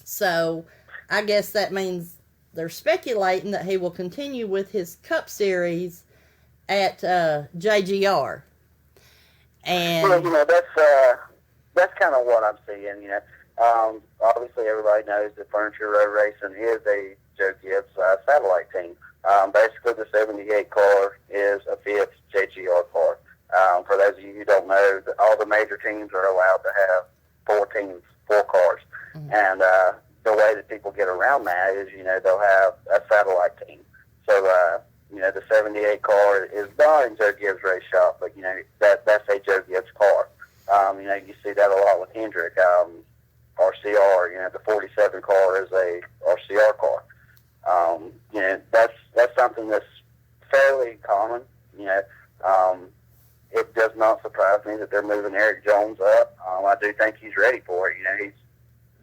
So I guess that means they're speculating that he will continue with his Cup Series at JGR. And well, that's kind of what I'm seeing. Obviously everybody knows that Furniture Row Racing is a Joe Gibbs satellite team. Basically, the 78 car is a fifth JGR car. For those of you who don't know, all the major teams are allowed to have 4 cars. Mm-hmm. And the way that people get around that is, they'll have a satellite team. So, the 78 car is not in Joe Gibbs' race shop, but, that's a Joe Gibbs car. You see that a lot with Hendrick. RCR, the 47 car is a RCR car. That's something that's fairly common. It does not surprise me that they're moving Eric Jones up. I do think he's ready for it. He's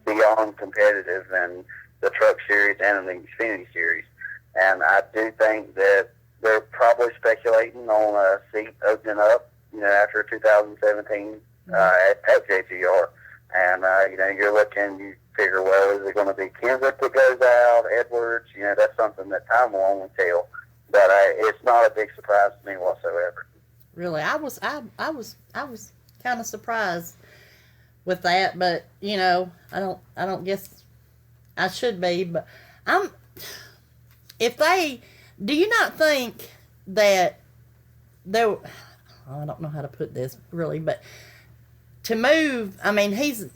beyond competitive in the Truck Series and in the Xfinity Series. And I do think that they're probably speculating on a seat opening up, after 2017 at JGR. And, you figure, well, is it going to be Kendrick that goes out, Edwards? That's something that time will only tell. But it's not a big surprise to me whatsoever. Really, I was kind of surprised with that, but I don't guess I should be. But do you not think that there? I don't know how to put this really, but to move, I mean, he's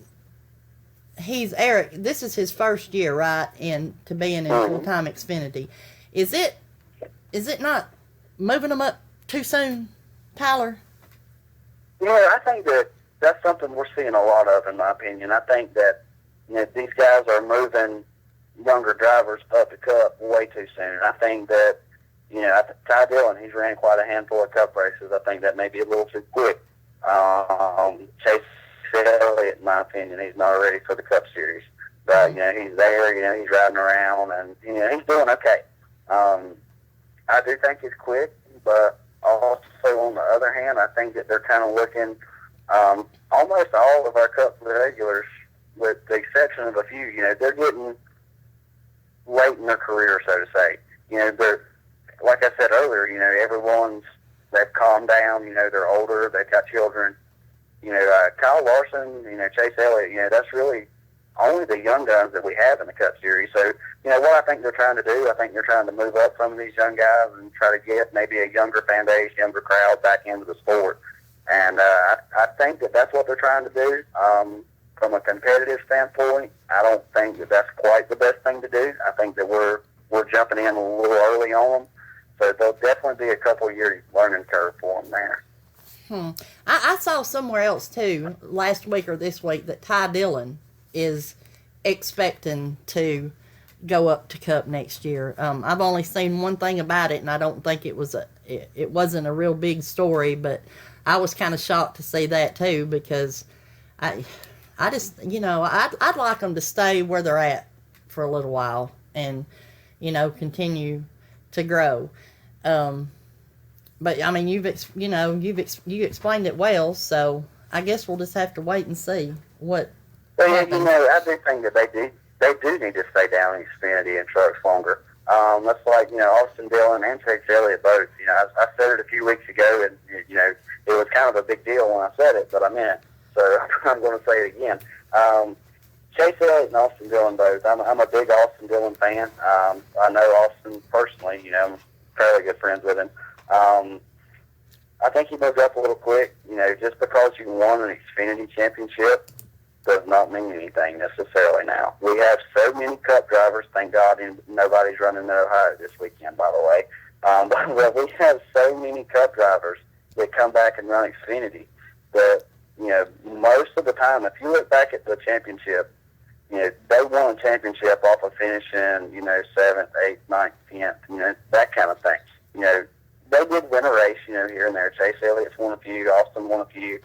Eric. This is his first year, right? To being in full-time Xfinity. Is it not moving him up too soon, Tyler? I think that's something we're seeing a lot of, in my opinion. I think that these guys are moving younger drivers up the Cup way too soon. I think that Ty Dillon, he's ran quite a handful of Cup races. I think that may be a little too quick. Chase Elliott, in my opinion, he's not ready for the Cup Series. But, he's there, he's riding around, and, he's doing okay. I do think he's quick, but also, on the other hand, I think that they're kind of looking, almost all of our Cup regulars, with the exception of a few, they're getting late in their career, so to say. They're, like I said earlier, they've calmed down, they're older, they've got children. Kyle Larson, Chase Elliott, that's really only the young guns that we have in the Cup Series. So, what I think they're trying to do, I think they're trying to move up some of these young guys and try to get maybe a younger fan base, younger crowd back into the sport. And I think that that's what they're trying to do. From a competitive standpoint, I don't think that that's quite the best thing to do. I think that we're jumping in a little early on them. So there'll definitely be a couple of years learning curve for them there. I saw somewhere else, too, last week or this week, that Ty Dillon is expecting to go up to Cup next year. I've only seen one thing about it, and I don't think it wasn't a real big story, but I was kind of shocked to see that, too, because I just, I'd like them to stay where they're at for a little while and, continue to grow. But I mean, you explained it well, so I guess we'll just have to wait and see what. Well, I do think that they do need to stay down in Xfinity and trucks longer. That's like, Austin Dillon and Chase Elliott both. I said it a few weeks ago, and, it was kind of a big deal when I said it, but I meant it. So I'm going to say it again. Chase Elliott and Austin Dillon both. I'm a big Austin Dillon fan. I know Austin personally. I'm fairly good friends with him. I think he moves up a little quick. Just because you won an Xfinity championship does not mean anything necessarily now. We have so many Cup drivers. Thank God nobody's running in Ohio this weekend, by the way. But we have so many Cup drivers that come back and run Xfinity that, most of the time, if you look back at the championship, they won a championship off of finishing, 7th, 8th, 9th, 10th, that kind of thing. They did win a race, here and there. Chase Elliott's won a few. Austin won a few.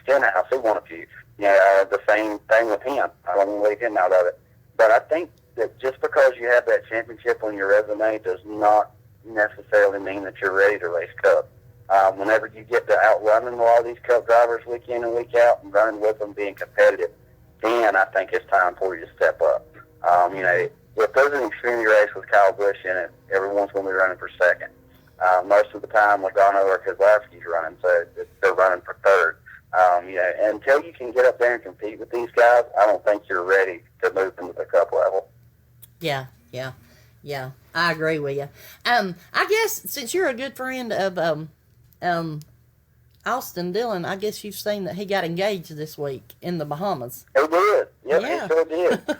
Stenhouse, he won a few. The same thing with him. I don't want to leave him out of it. But I think that just because you have that championship on your resume does not necessarily mean that you're ready to race Cup. Whenever you get to outrunning a lot of these Cup drivers week in and week out and running with them, being competitive, then I think it's time for you to step up. If there's an Xfinity race with Kyle Busch in it, everyone's going to be running for second. Most of the time, Logano or Keselowski's running, so they're running for third. Until you can get up there and compete with these guys, I don't think you're ready to move them to the Cup level. Yeah. I agree with you. I guess since you're a good friend of Austin Dillon, I guess you've seen that he got engaged this week in the Bahamas. He did. Yep, Yeah. he sure did.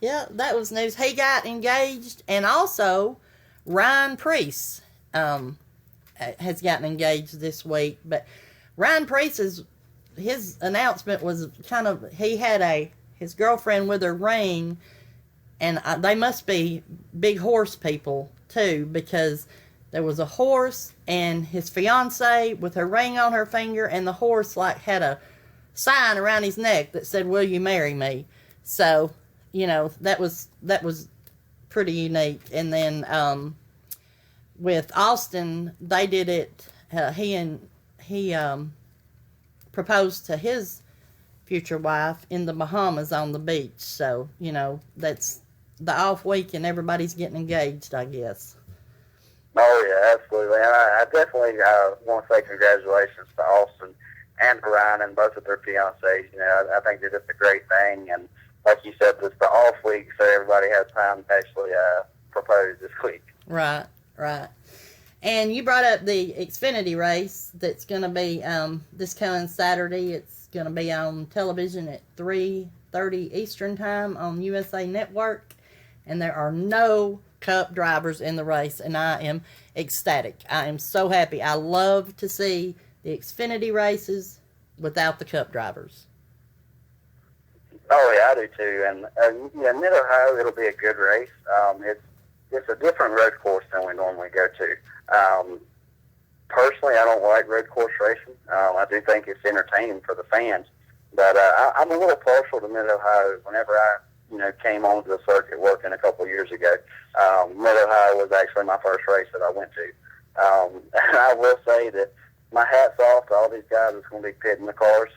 Yeah, that was news. He got engaged, and also Ryan Preece has gotten engaged this week. But Ryan Preece, his announcement was kind of, he had his girlfriend with her ring, and they must be big horse people too, because there was a horse and his fiance with her ring on her finger, and the horse had a sign around his neck that said, "Will you marry me?" So, that was pretty unique. And then with Austin, they did it. He proposed to his future wife in the Bahamas on the beach. So, that's the off week and everybody's getting engaged, I guess. Oh, yeah, absolutely. And I definitely want to say congratulations to Austin and to Ryan and both of their fiancés. I think they're just a great thing. And like you said, it's the off week, so everybody has time to actually propose this week. Right. And you brought up the Xfinity race that's going to be this coming Saturday. It's going to be on television at 3:30 Eastern Time on USA Network. And there are no Cup drivers in the race, and I am ecstatic. I am so happy. I love to see the Xfinity races without the Cup drivers. Oh, yeah, I do too. And Mid-Ohio, it'll be a good race. It's a different road course than we normally go to. Personally, I don't like road course racing. I do think it's entertaining for the fans. But I'm a little partial to Mid-Ohio. Whenever I came onto the circuit working a couple of years ago, Mid-Ohio was actually my first race that I went to. And I will say that my hat's off to all these guys that's going to be pitting the cars.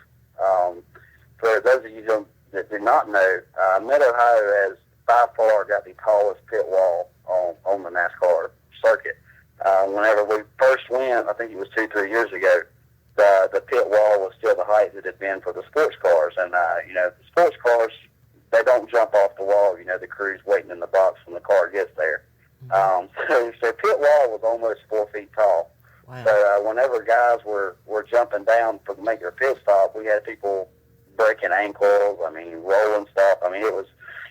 For those of you that do not know, Mid-Ohio has by far got the tallest pit wall on the NASCAR circuit. Whenever we first went, I think it was 2-3 years ago, the pit wall was still the height that it had been for the sports cars. And, the sports cars, they don't jump off the wall. The crew's waiting in the box when the car gets there. So pit wall was almost 4 feet tall. Wow. So whenever guys were jumping down to make their pit stop, we had people breaking ankles. Rolling stuff.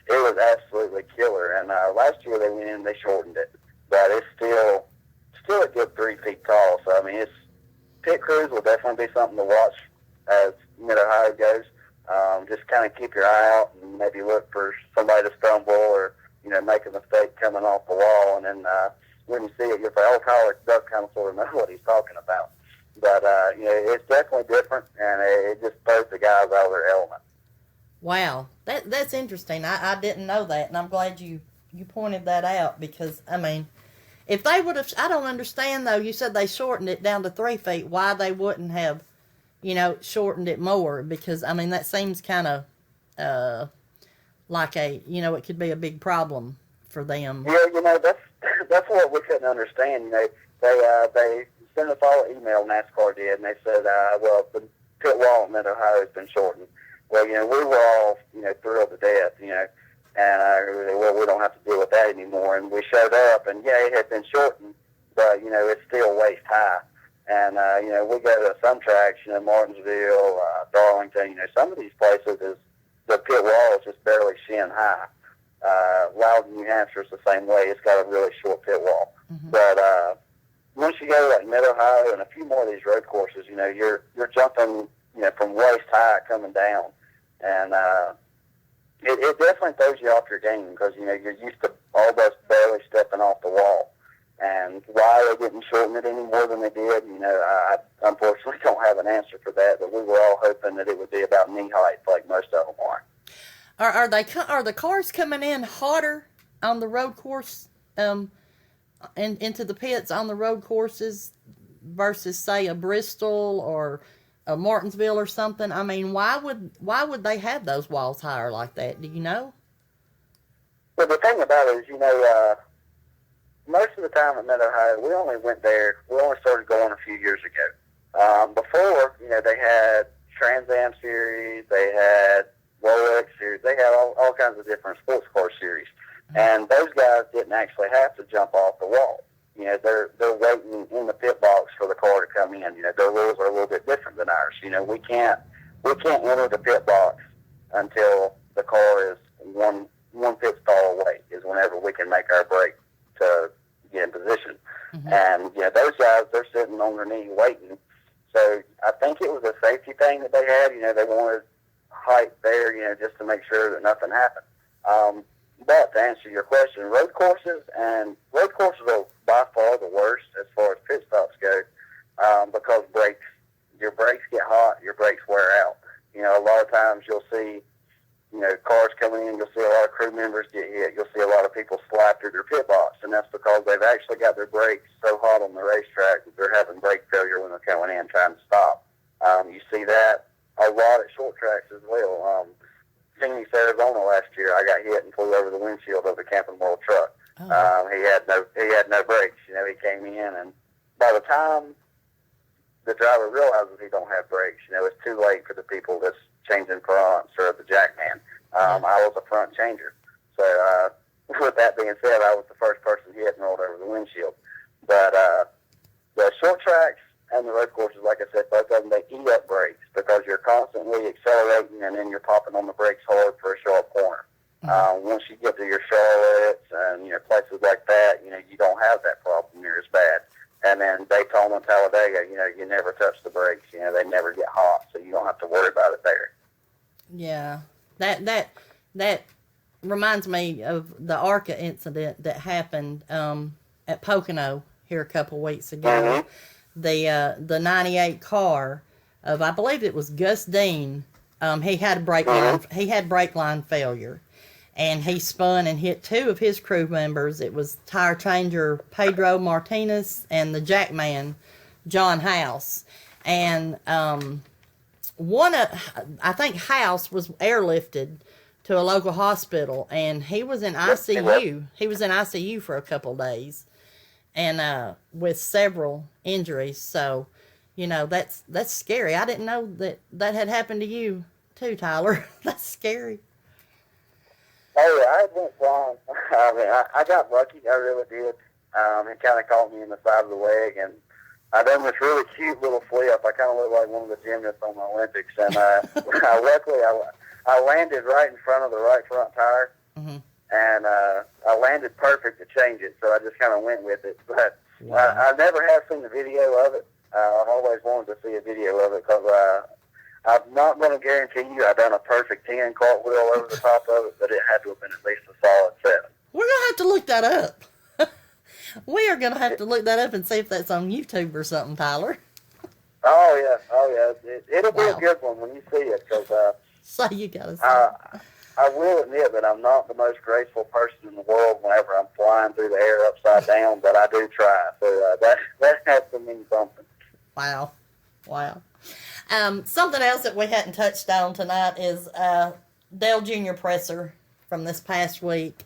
It was absolutely killer. And last year they went in and they shortened it, but it's still a good 3 feet tall. So pit crews will definitely be something to watch as Mid-Ohio goes. Just kind of keep your eye out and maybe look for somebody to stumble or make a mistake coming off the wall. And then when you see it, you'll say, "Oh, Tyler does kind of sort of know what he's talking about." But it's definitely different, and it just throws the guys out of their element. Wow, that's interesting. I didn't know that, and I'm glad you pointed that out, because if they would have, I don't understand though. You said they shortened it down to 3 feet. Why they wouldn't have, shortened it more? Because that seems kind of like it could be a big problem for them. Yeah, that's what we couldn't understand. They sent us all an email, NASCAR did, and they said, well, the pit wall in Mid-Ohio has been shortened. Well, we were all, thrilled to death, and well, we don't have to deal with that anymore. And we showed up, and yeah, it had been shortened, but, it's still waist high. And, we go to some tracks, Martinsville, Darlington, some of these places is the pit wall is just barely shin high. Loudon, New Hampshire is the same way. It's got a really short pit wall. Mm-hmm. But once you go like Mid-Ohio and a few more of these road courses, you're jumping, from waist high coming down. And it definitely throws you off your game because, you're used to almost barely stepping off the wall. And why they didn't shorten it any more than they did, I unfortunately don't have an answer for that. But we were all hoping that it would be about knee height, like most of them are. Are the cars coming in hotter on the road course, and into the pits on the road courses versus say a Bristol or a Martinsville or something? I mean, why would they have those walls higher like that? Do you know? Well, the thing about it is, most of the time at Mid-Ohio, we only started going a few years ago. Before, they had Trans Am series, they had Rolex series, they had all kinds of different sports car series. And those guys didn't actually have to jump off the wall. They're waiting in the pit box for the car to come in. Their rules are a little bit different than ours. We can't enter the pit box until the car is one pit stall away is whenever we can make our break to get in position. Mm-hmm. And those guys, they're sitting on their knee waiting. So I think it was a safety thing that they had. They wanted height there, just to make sure that nothing happened. But to answer your question, road courses are by far the worst as far as pit stops go, because your brakes get hot, your brakes wear out. A lot of times you'll see, cars coming in, you'll see a lot of crew members get hit, you'll see a lot of people slide through their pit box, and that's because they've actually got their brakes so hot on the racetrack that they're having brake failure when they're coming in trying to stop. You see that a lot at short tracks as well. Phoenix, Arizona last year, I got hit and flew over the windshield of the Camping World truck. Oh. He had no brakes. He came in, and by the time the driver realizes he don't have brakes, it's too late for the people that's changing fronts or the jackman. I was a front changer. So with that being said, I was the first person hit and rolled over the windshield. But the short tracks and the road courses, like I said, both of them, they eat up brakes because you're constantly accelerating and then you're popping on the brakes hard for a sharp corner. Mm-hmm. Once you get to your Charlottes and places like that, you don't have that problem near as bad. And then Daytona and Talladega, you never touch the brakes. They never get hot, so you don't have to worry about it there. Yeah, that reminds me of the ARCA incident that happened at Pocono here a couple weeks ago. Mm-hmm. The 98 car of, I believe it was Gus Dean. He had brake line failure, and he spun and hit two of his crew members. It was tire changer Pedro Martinez and the jackman John House. And I think House was airlifted to a local hospital, and he was in ICU. He was in ICU for a couple of days, and with several injuries. So, that's scary. I didn't know that had happened to you too, Tyler. That's scary. Oh yeah, I went flying. I mean, I got lucky. I really did. It kind of caught me in the side of the leg, and I done this really cute little flip. I kind of look like one of the gymnasts on the Olympics, and luckily I landed right in front of the right front tire, mm-hmm. and I landed perfect to change it. So I just kind of went with it. But wow. I never have seen the video of it. I've always wanted to see a video of it because I'm not going to guarantee you I've done a perfect 10 cartwheel over the top of it, but it had to have been at least a solid 7. We're going to have to look that up. We are going to have to look that up and see if that's on YouTube or something, Tyler. Oh, yeah. It'll be a good one when you see it. Cause, so you got to see I will admit that I'm not the most graceful person in the world whenever I'm flying through the air upside down, but I do try. So that has to mean something. Wow. Something else that we hadn't touched on tonight is Dale Jr. presser from this past week.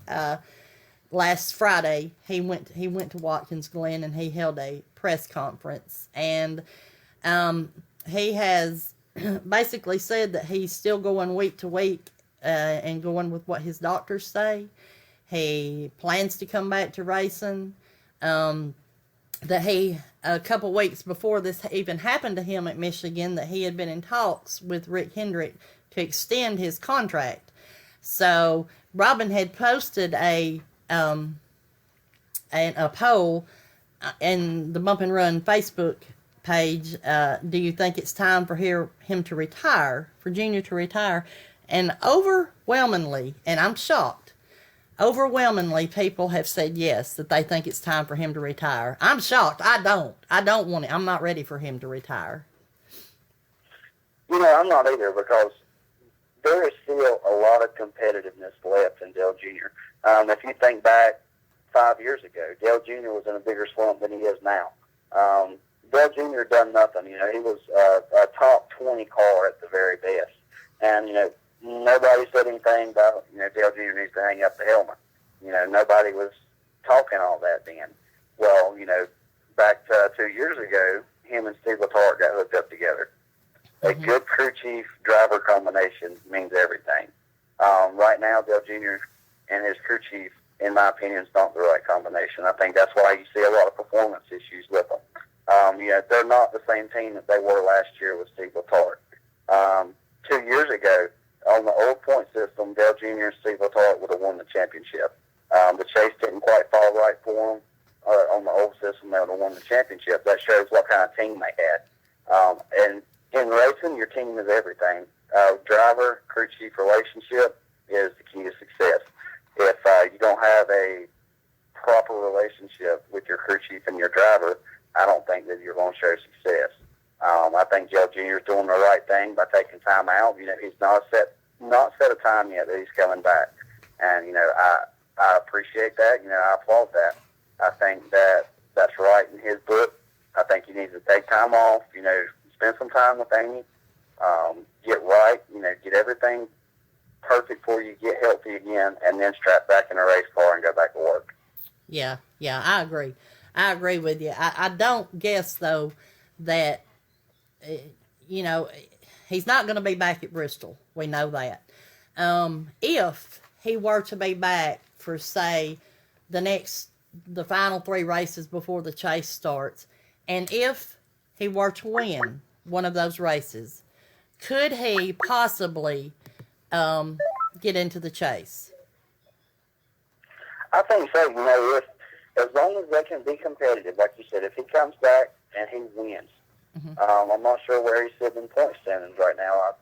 last Friday he went to Watkins Glen and he held a press conference, and he has basically said that he's still going week to week and going with what his doctors say. He plans to come back to racing. That he, a couple weeks before this even happened to him at Michigan, that he had been in talks with Rick Hendrick to extend his contract. So Robin had posted a poll in the Bump and Run Facebook page. Do you think it's time for him to retire, for Junior to retire? And overwhelmingly, and I'm shocked, overwhelmingly people have said yes, that they think it's time for him to retire. I'm shocked. I don't want it. I'm not ready for him to retire. I'm not either, because there is still a lot of competitiveness left in Dale Jr. If you think back 5 years ago, Dale Jr. was in a bigger slump than he is now. Dale Jr. done nothing. He was a top 20 car at the very best. And, nobody said anything about, Dale Jr. needs to hang up the helmet. Nobody was talking all that then. Well, back 2 years ago, him and Steve Letarte got hooked up together. A good crew chief driver combination means everything. Right now, Dale Jr. and his crew chief, in my opinion, is not the right combination. I think that's why you see a lot of performance issues with them. They're not the same team that they were last year with Steve Letarte. 2 years ago, on the old point system, Dale Jr. and Steve Letarte would have won the championship. The chase didn't quite fall right for them. On the old system, they would have won the championship. That shows what kind of team they had. And in racing, your team is everything. Driver, crew chief relationship is the key to success. If you don't have a proper relationship with your crew chief and your driver, I don't think that you're going to show success. I think Dale Jr. is doing the right thing by taking time out. He's not set a time yet that he's coming back. And, I appreciate that. I applaud that. I think that that's right in his book. I think he needs to take time off, spend some time with Amy, get right, get everything perfect for you, get healthy again, and then strap back in a race car and go back to work. Yeah, I agree. I agree with you. I don't guess, though, that, he's not going to be back at Bristol. We know that. If he were to be back for, say, the final 3 races before the chase starts, and if he were to win one of those races, could he possibly get into the chase? I think so. As long as they can be competitive, like you said, if he comes back and he wins, I'm not sure where he's sitting in point standings right now.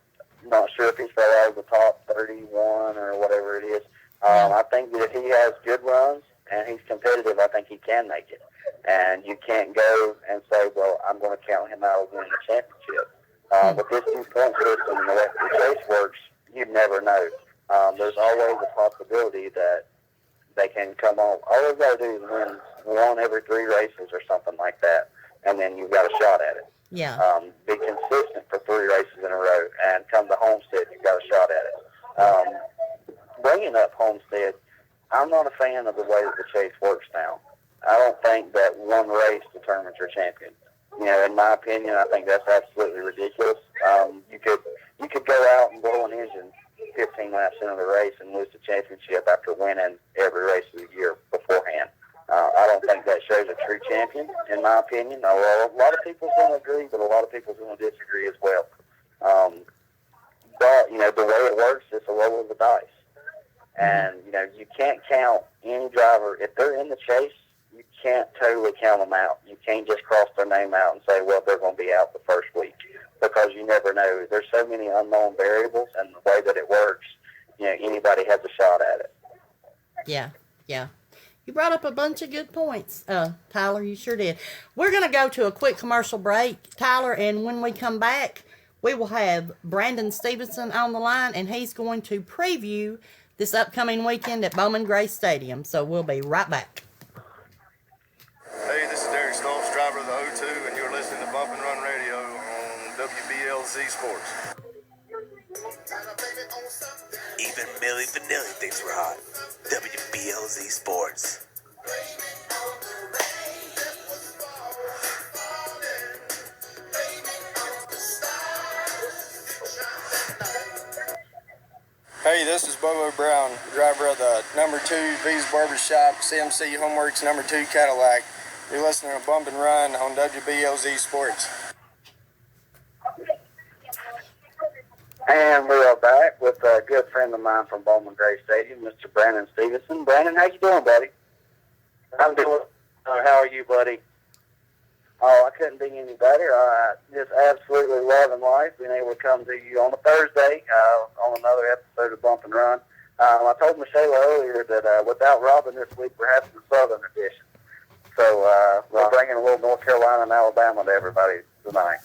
I'm not sure if he's fell out of the top 31 or whatever it is. I think that if he has good runs and he's competitive, I think he can make it. And you can't go and say, well, I'm going to count him out of winning the championship. With this 2-point system and the way the chase works, you never know. There's always a possibility that they can come on. All they've got to do is win 1 every 3 races or something like that, and then you've got a shot at it. Yeah. Be consistent for 3 races in a row, and come to Homestead, you've got a shot at it. Bringing up Homestead, I'm not a fan of the way that the chase works now. I don't think that one race determines your champion. In my opinion, I think that's absolutely ridiculous. You could go out and blow an engine 15 laps into the race and lose the championship after winning every race of the year beforehand. I don't think that shows a true champion, in my opinion. A lot of people's going to agree, but a lot of people's going to disagree as well. But, the way it works, it's a roll of the dice. And, you can't count any driver. If they're in the chase, you can't totally count them out. You can't just cross their name out and say, well, they're going to be out the first week, because you never know. There's so many unknown variables, and the way that it works, anybody has a shot at it. Yeah. You brought up a bunch of good points, Tyler. You sure did. We're going to go to a quick commercial break, Tyler, and when we come back, we will have Brandon Stevenson on the line, and he's going to preview this upcoming weekend at Bowman Gray Stadium. So we'll be right back. Hey, this is Derek Stoltz, driver of the O2, and you're listening to BumpNRun Radio on WBLZ Sports. Even Milli Vanilli thinks we're hot. WBLZ Sports. Hey, this is Bobo Brown, driver of the number 2 V's Barbershop, CMC Homeworks number 2 Cadillac. You're listening to Bump and Run on WBLZ Sports. And we are back with a good friend of mine from Bowman Gray Stadium, Mr. Brandon Stevenson. Brandon, how you doing, buddy? I'm doing. How are you, buddy? Oh, I couldn't be any better. Just absolutely loving life, being able to come to you on a Thursday on another episode of Bump and Run. I told Michelle earlier that without Robin this week, we're having the Southern edition. So we're bringing a little North Carolina and Alabama to everybody tonight.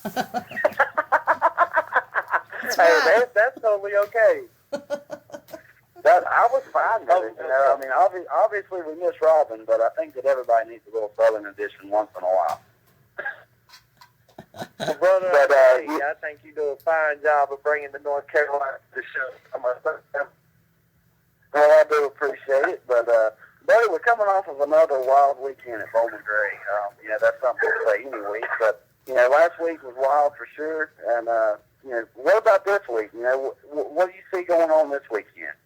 Hey, that's totally okay. I was fine with it. You know, I mean, obviously we miss Robin, but I think that everybody needs a little Southern edition once in a while. Well, brother, I think you do a fine job of bringing the North Carolina to the show. Well, I do appreciate it, but buddy, we're coming off of another wild weekend at Bowman Gray. That's something to say any week, but last week was wild for sure, and what about this week? What do you see going on this weekend?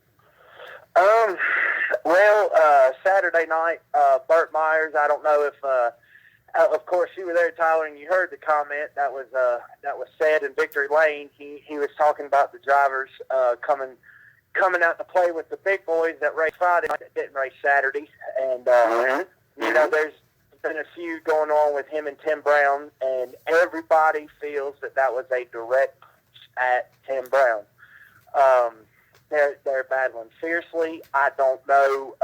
Saturday night, Burt Myers, I don't know if, of course, you were there, Tyler, and you heard the comment that was said in Victory Lane. He was talking about the drivers coming out to play with the big boys that race Friday night that didn't race Saturday. And, there's been a feud going on with him and Tim Brown, and everybody feels that was a direct at Tim Brown. They're battling fiercely. I don't know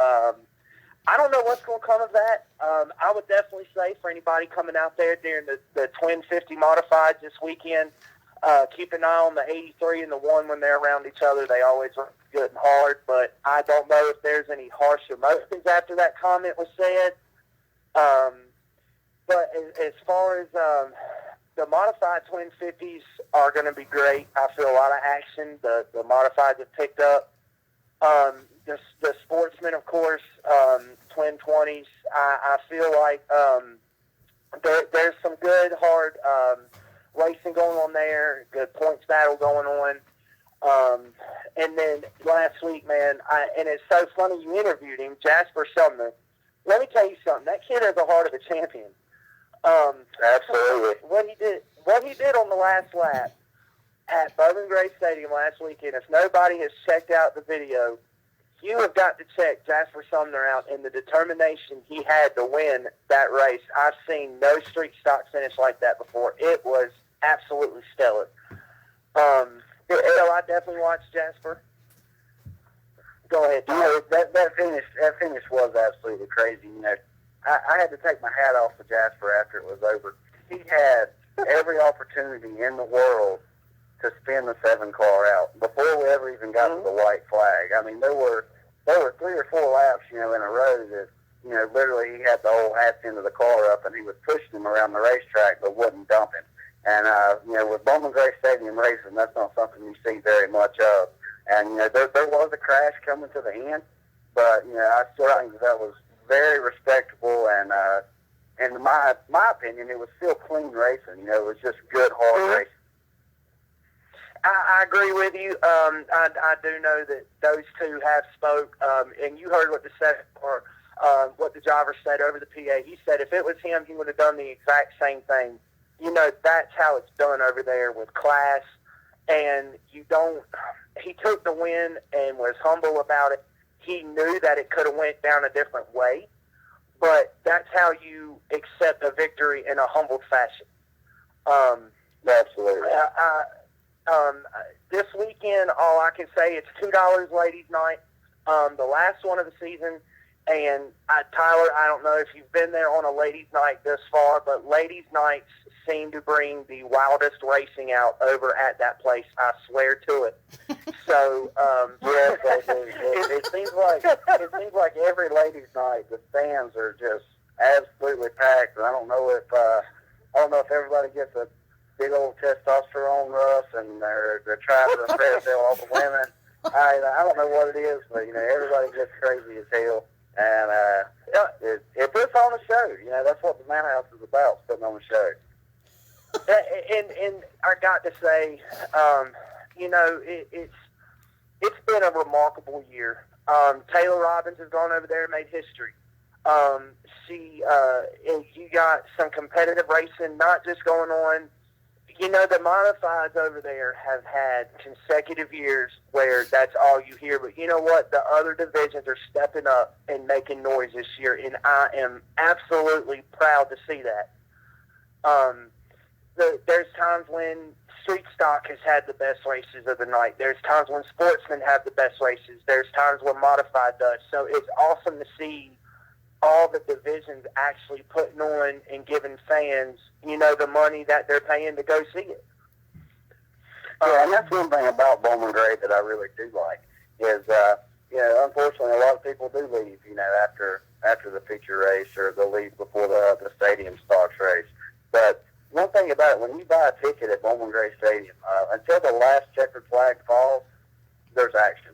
what's going to come of that. I would definitely say for anybody coming out there during the Twin 50 Modifieds this weekend, keep an eye on the 83 and the 1 when they're around each other. They always run good and hard, but I don't know if there's any harsh emotions after that comment was said. But as far as the modified Twin 50s are going to be great. I feel a lot of action. The modifieds have picked up. The sportsmen, of course, Twin 20s. I feel like there's some good, hard racing going on there, good points battle going on. And then last week, man, and it's so funny you interviewed him, Jasper Sumner. Let me tell you something. That kid has the heart of a champion. Absolutely. What he did on the last lap at Bowman Gray Stadium last weekend, if nobody has checked out the video, you have got to check Jasper Sumner out and the determination he had to win that race. I've seen no street stock finish like that before. It was absolutely stellar. So I definitely watched Jasper. Go ahead. That finish was absolutely crazy. I had to take my hat off to Jasper after it was over. He had every opportunity in the world to spin the 7-car out before we ever even got to the white flag. I mean, there were 3 or 4 laps, in a row that, literally he had the whole half end of the car up and he was pushing him around the racetrack but wouldn't dump him. And, with Bowman Gray Stadium racing, that's not something you see very much of. And, there was a crash coming to the end, but, I still think that was very respectable, and in my opinion, it was still clean racing. It was just good, hard racing. I agree with you. I do know that those two have spoke, and you heard what what the driver said over the PA. He said if it was him, he would have done the exact same thing. That's how it's done over there with class, and he took the win and was humble about it. He knew that it could have went down a different way, but that's how you accept a victory in a humbled fashion. Absolutely. This weekend, all I can say, it's $2 ladies' night, the last one of the season. And Tyler, I don't know if you've been there on a ladies' night this far, but ladies' nights seem to bring the wildest racing out over at that place. I swear to it. So, yes, they do. It seems like every ladies' night the stands are just absolutely packed. And I don't know if everybody gets a big old testosterone rush, and they're trying to impress all the women. I don't know what it is, but everybody gets crazy as hell, and it puts on a show. That's what the Madhouse is about, putting on a show. And I got to say, it's been a remarkable year. Taylor Robbins has gone over there and made history. And you got some competitive racing, not just going on. The modifieds over there have had consecutive years where that's all you hear. But you know what? The other divisions are stepping up and making noise this year, and I am absolutely proud to see that. There's times when street stock has had the best races of the night. There's times when sportsmen have the best races. There's times when modified does. So it's awesome to see all the divisions actually putting on and giving fans, the money that they're paying to go see it. Yeah, and that's one thing about Bowman Gray that I really do like is, unfortunately, a lot of people do leave, after the feature race, or they'll leave before the stadium stocks race. But one thing about it, when you buy a ticket at Bowman Gray Stadium, until the last checkered flag falls, there's action.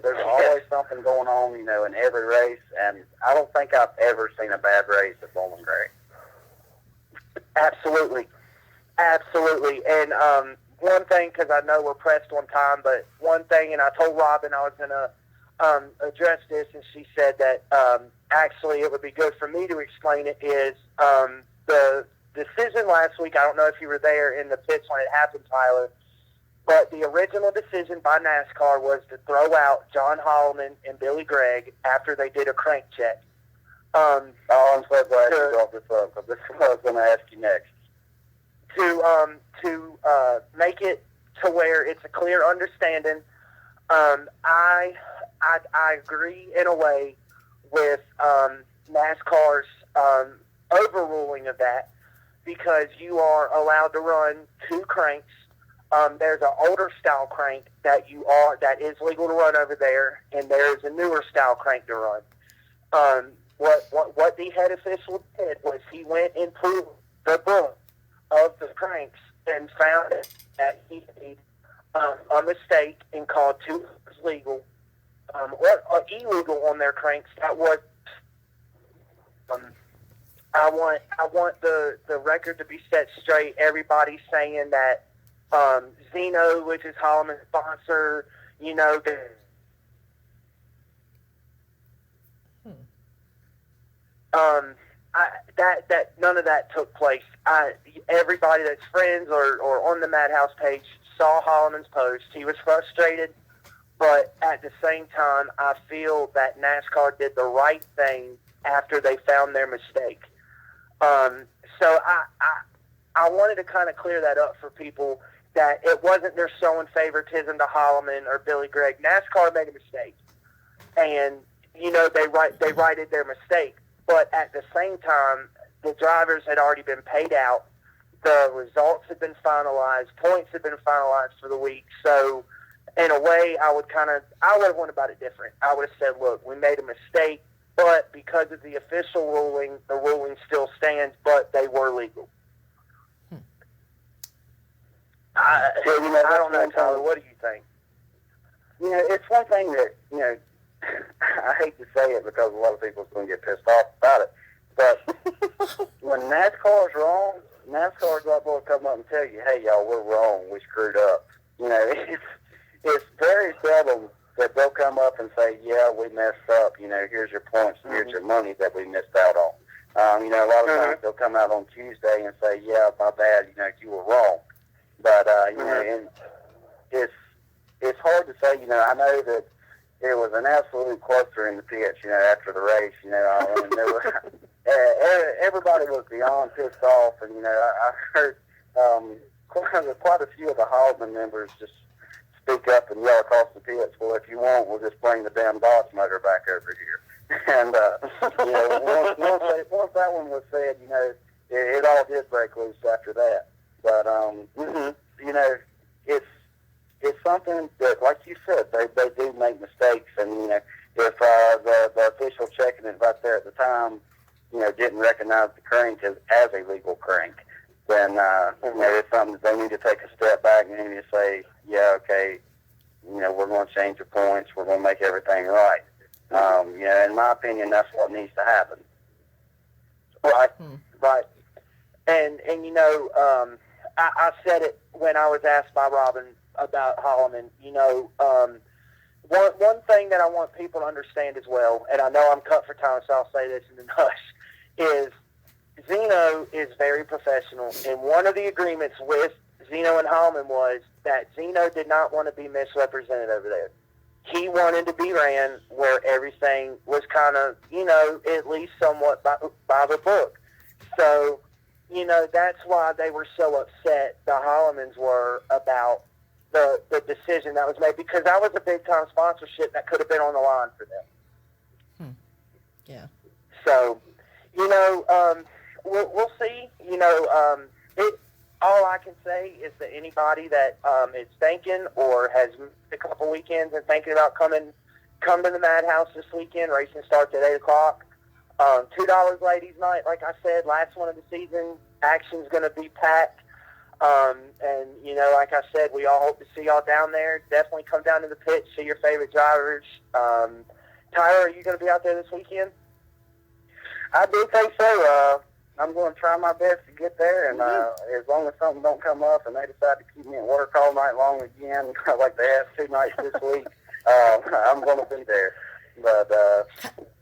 There's always something going on, in every race, and I don't think I've ever seen a bad race at Bowman Gray. Absolutely. And one thing, because I know we're pressed on time, but one thing, and I told Robin I was going to address this, and she said that actually it would be good for me to explain it, is the decision last week, I don't know if you were there in the pits when it happened, Tyler, but the original decision by NASCAR was to throw out John Holloman and Billy Gregg after they did a crank check. I'm so glad you brought this up, because this is what I was going to ask you next. To make it to where it's a clear understanding, I agree in a way with NASCAR's overruling of that, because you are allowed to run two cranks. There's an older style crank that is legal to run over there, and there is a newer style crank to run. What the head official did was he went and proved the book of the cranks and found that he made a mistake and called two legal or illegal on their cranks. That was I want the record to be set straight. Everybody's saying that Zeno, which is Holloman's sponsor, that none of that took place. Everybody that's friends or on the Madhouse page saw Holloman's post. He was frustrated, but at the same time, I feel that NASCAR did the right thing after they found their mistake. So I wanted to kind of clear that up for people, that it wasn't they're showing favoritism to Holloman or Billy Gregg. NASCAR made a mistake, and they righted their mistake. But at the same time, the drivers had already been paid out. The results had been finalized. Points had been finalized for the week. So, in a way, I would have went about it different. I would have said, look, we made a mistake, but because of the official ruling, the ruling still stands, but they were legal. I don't know, Tyler. What do you think? It's one thing that, I hate to say it because a lot of people are going to get pissed off about it, but when NASCAR's wrong, NASCAR's liable to come up and tell you, hey, y'all, we're wrong. We screwed up. It's very seldom that they'll come up and say, yeah, we messed up. Here's your points and here's your money that we missed out on. A lot of times they'll come out on Tuesday and say, yeah, my bad, you were wrong. But, and it's hard to say, I know that it was an absolute cluster in the pits, after the race, there were, everybody was beyond pissed off, and, I heard quite a few of the Hogman members just speak up and yell across the pits, well, if you want, we'll just bring the damn Dodge motor back over here. And, once that one was said, it all did break loose after that. But, it's something that, like you said, they do make mistakes, and if the official checking it right there at the time, didn't recognize the crank as a legal crank, then it's something that they need to take a step back and they need to say, yeah, okay, we're going to change the points. We're going to make everything right. In my opinion, that's what needs to happen. Right, right. And I said it when I was asked by Robin about Holloman. One thing that I want people to understand as well, and I know I'm cut for time, so I'll say this in the hush, is Zeno is very professional. And one of the agreements with Zeno and Holloman was that Zeno did not want to be misrepresented over there. He wanted to be ran where everything was kind of, at least somewhat by the book. So, that's why they were so upset, the Hollemans were, about the decision that was made, because that was a big-time sponsorship that could have been on the line for them. Yeah. So, we'll see. All I can say is that anybody that is thinking or has missed a couple weekends and thinking about come to the Madhouse this weekend. Racing starts at 8 o'clock. $2 ladies night, like I said, last one of the season. Action's going to be packed. And, like I said, we all hope to see y'all down there. Definitely come down to the pit, see your favorite drivers. Tyler, are you going to be out there this weekend? I do think so. I'm going to try my best to get there, and as long as something don't come up and they decide to keep me at work all night long again, like they have 2 nights this week, I'm going to be there. But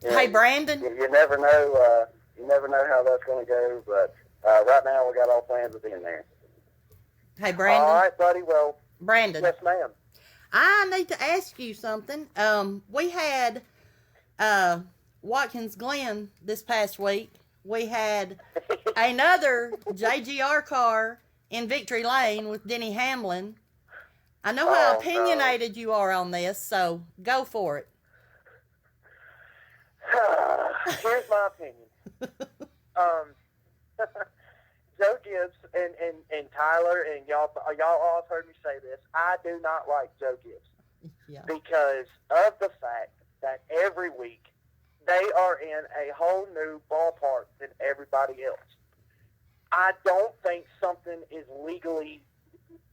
hey, Brandon, you never know. You never know how that's going to go. But right now, we got all plans of being there. Hey, Brandon. All right, buddy. Well, Brandon. Yes, ma'am. I need to ask you something. We had Watkins Glen this past week. We had another JGR car in Victory Lane with Denny Hamlin. I know how opinionated you are on this, so go for it. Here's my opinion. Joe Gibbs and Tyler and y'all all have heard me say this. I do not like Joe Gibbs because of the fact that every week they are in a whole new ballpark than everybody else. I don't think something is legally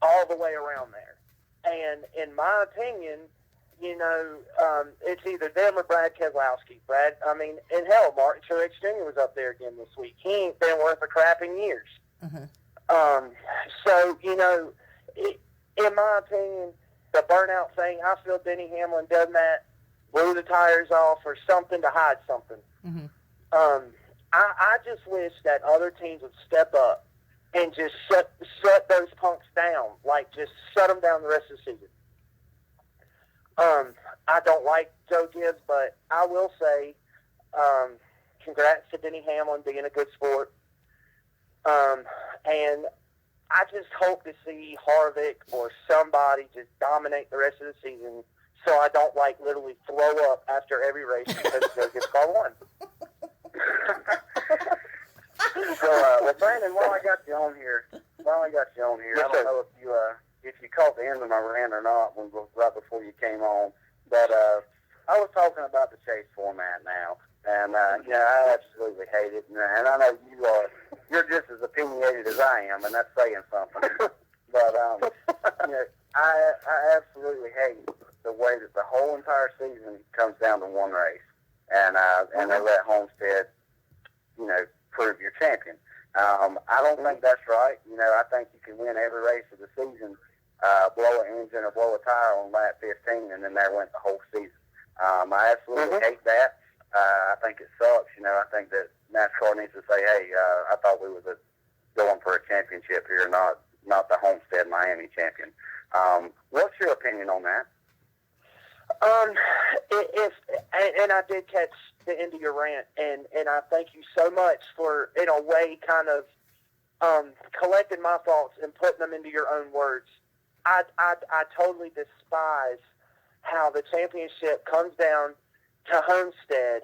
all the way around there. And in my opinion, it's either them or Brad Keselowski. And hell, Martin Truex Jr. was up there again this week. He ain't been worth a crap in years. So, in my opinion, the burnout thing, I feel Denny Hamlin done that, blew the tires off or something to hide something. I just wish that other teams would step up and just shut those punks down, like just shut them down the rest of the season. I don't like Joe Gibbs, but I will say congrats to Denny Hamlin being a good sport. And I just hope to see Harvick or somebody just dominate the rest of the season so I don't, literally throw up after every race because Joe Gibbs car won. So, Brandon, while I got you on here, Yes, I don't know if you caught the end of my rant or not right before you came on, but I was talking about the chase format now, and I absolutely hate it, and I know you're just as opinionated as I am, and that's saying something. But I absolutely hate the way that the whole entire season comes down to one race, and they let Homestead, prove your champion. I don't think that's right. I think you can win every race of the season, blow an engine or blow a tire on lap 15, and then there went the whole season. I absolutely hate that. I think it sucks. I think that NASCAR needs to say, hey, I thought we were going for a championship here, not the Homestead Miami champion. What's your opinion on that? And I did catch the end of your rant, and I thank you so much for, in a way, kind of collecting my thoughts and putting them into your own words. I totally despise how the championship comes down to Homestead,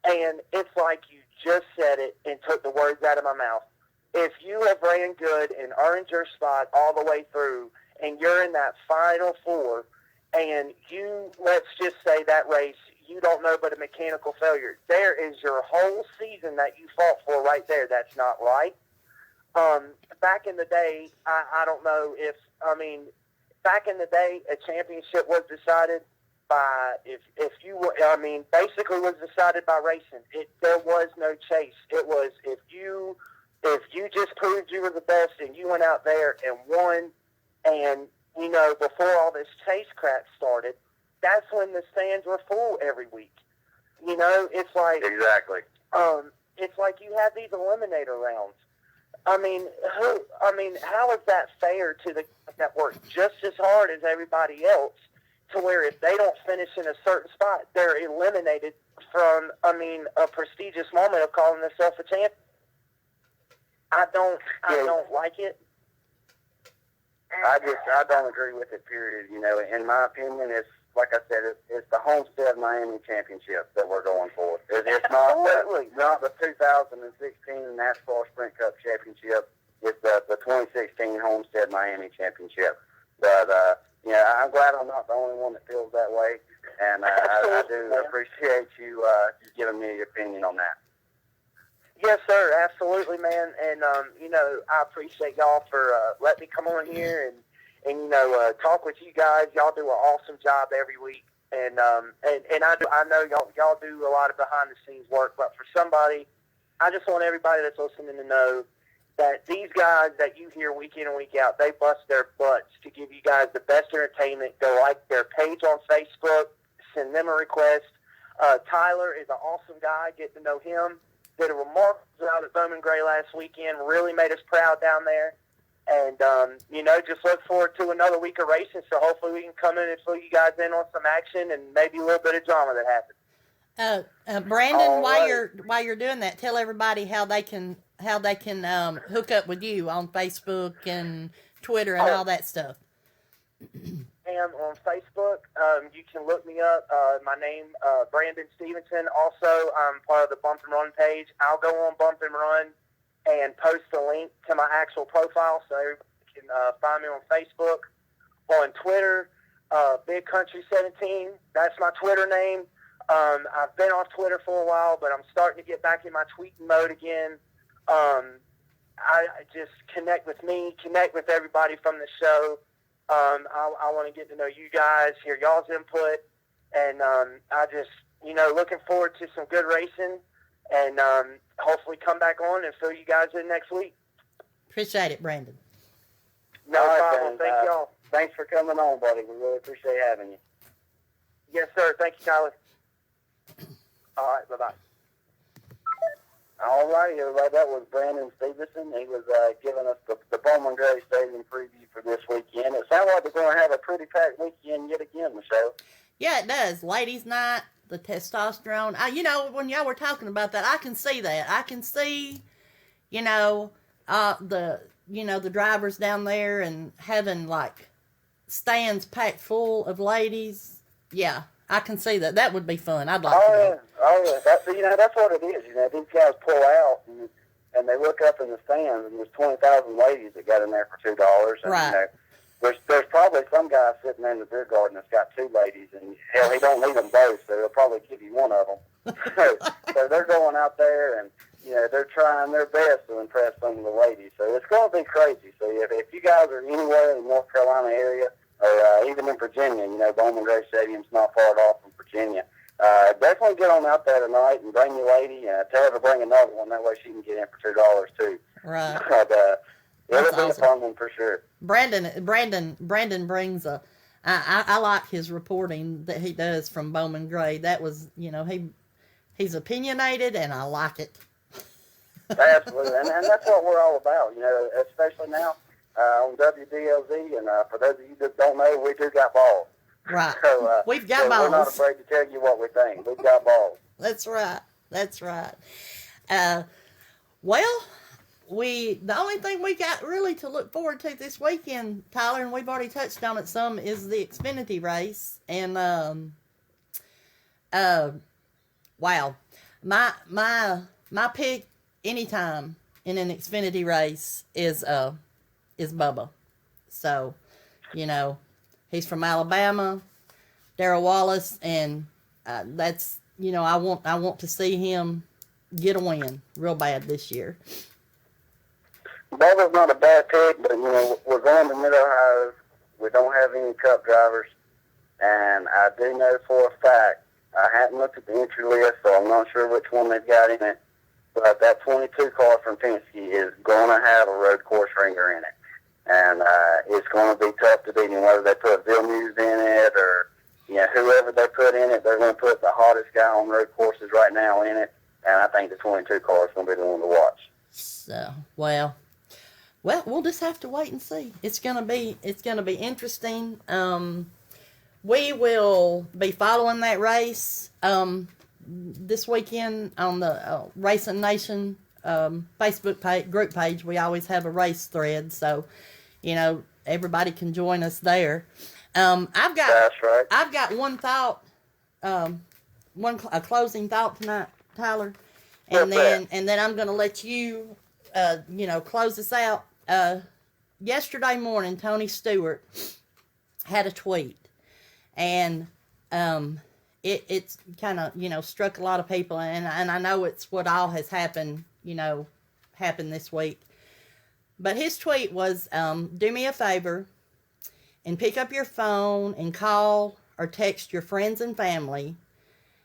and it's like you just said it and took the words out of my mouth. If you have ran good and earned your spot all the way through, and you're in that final four, and you, let's just say that race, you don't know but a mechanical failure. There is your whole season that you fought for right there. That's not right. Back in the day, I don't know if, I mean, back in the day, a championship was decided by, if you were, I mean, basically was decided by racing. There was no chase. It was if you just proved you were the best and you went out there and won, and, you know, before all this chase crap started, that's when the stands were full every week. You know, it's like, Exactly. it's like you have these eliminator rounds. I mean, how is that fair to the guys that work just as hard as everybody else, to where if they don't finish in a certain spot, they're eliminated from, a prestigious moment of calling themselves a champion? I don't like it. I don't agree with it, period. You know, in my opinion, it's, like I said, it's the Homestead Miami Championship that we're going for. It's not the 2016 NASCAR Sprint Cup Championship. It's the 2016 Homestead Miami Championship. But, I'm glad I'm not the only one that feels that way. And I do appreciate you giving me your opinion on that. Yes, sir, absolutely, man. And, I appreciate y'all for letting me come on here and talk with you guys. Y'all do an awesome job every week. And I know y'all do a lot of behind-the-scenes work. But for somebody, I just want everybody that's listening to know that these guys that you hear week in and week out, they bust their butts to give you guys the best entertainment. Go like their page on Facebook, send them a request. Tyler is an awesome guy. Get to know him. Did a remarkable job at Bowman Gray last weekend. Really made us proud down there. And, just look forward to another week of racing. So hopefully we can come in and fill you guys in on some action and maybe a little bit of drama that happens. Brandon, while you're doing that, tell everybody how they can hook up with you on Facebook and Twitter and all that stuff. am on Facebook. You can look me up. My name, Brandon Stevenson. Also, I'm part of the BumpNRun page. I'll go on BumpNRun and post a link to my actual profile so everybody can find me on Facebook. On Twitter, Big Country 17. That's my Twitter name. I've been off Twitter for a while, but I'm starting to get back in my tweeting mode again. I just connect with me, connect with everybody from the show. I want to get to know you guys, hear y'all's input, and I just, looking forward to some good racing, and hopefully come back on and fill you guys in next week. Appreciate it, Brandon. No problem. Thank y'all. Thanks for coming on, buddy. We really appreciate having you. Yes, sir. Thank you, Tyler. All right. Bye-bye. All right, everybody. That was Brandon Stevenson. He was giving us the Bowman Gray Stadium preview for this weekend. It sounds like we're going to have a pretty packed weekend yet again, Michelle. Yeah, it does. Ladies' night, the testosterone. When y'all were talking about that, I can see that. I can see, the drivers down there and having like stands packed full of ladies. Yeah, I can see that. That would be fun. I'd like to. Oh, yeah. That's what it is. These guys pull out and they look up in the stands and there's 20,000 ladies that got in there for $2. And, right. There's probably some guy sitting in the beer garden that's got two ladies, and hell, he don't need them both, so he'll probably give you one of them. So they're going out there and, they're trying their best to impress some of the ladies. So it's going to be crazy. So if you guys are anywhere in the North Carolina area, or even in Virginia, Bowman Gray Stadium's not far off from Virginia. Definitely get on out there tonight and bring your lady. Tell her to bring another one. That way she can get in for $2 too. Right. But it'll be awesome. a fun one for sure. Brandon brings a. I like his reporting that he does from Bowman Gray. That was, he's opinionated, and I like it. Absolutely, and that's what we're all about. Especially now on WBLZ, and for those of you that don't know, we do got balls. Right. So, we've got balls. We're not afraid to tell you what we think. We've got balls. That's right. Well, the only thing we got really to look forward to this weekend, Tyler, and we've already touched on it some, is the Xfinity race. And wow, my pick anytime in an Xfinity race is Bubba. So, he's from Alabama, Darrell Wallace, and that's, I want to see him get a win real bad this year. Bubba's not a bad pick, but, we're going to Mid-Ohio. We don't have any Cup drivers. And I do know for a fact, I hadn't looked at the entry list, so I'm not sure which one they've got in it. But that 22 car from Penske is going to have a road course ringer in it. And it's going to be tough to beat him, whether they put Villeneuve in it or, whoever they put in it, they're going to put the hottest guy on road courses right now in it. And I think the 22 car is going to be the one to watch. So, well, we'll just have to wait and see. It's gonna be interesting. We will be following that race this weekend on the Racing Nation Facebook group page. We always have a race thread, so everybody can join us there. That's right. I've got one thought, a closing thought tonight, Tyler, and then I'm going to let you close this out. Yesterday morning, Tony Stewart had a tweet, and it's kind of struck a lot of people, and I know it's what all has happened this week. But his tweet was, do me a favor and pick up your phone and call or text your friends and family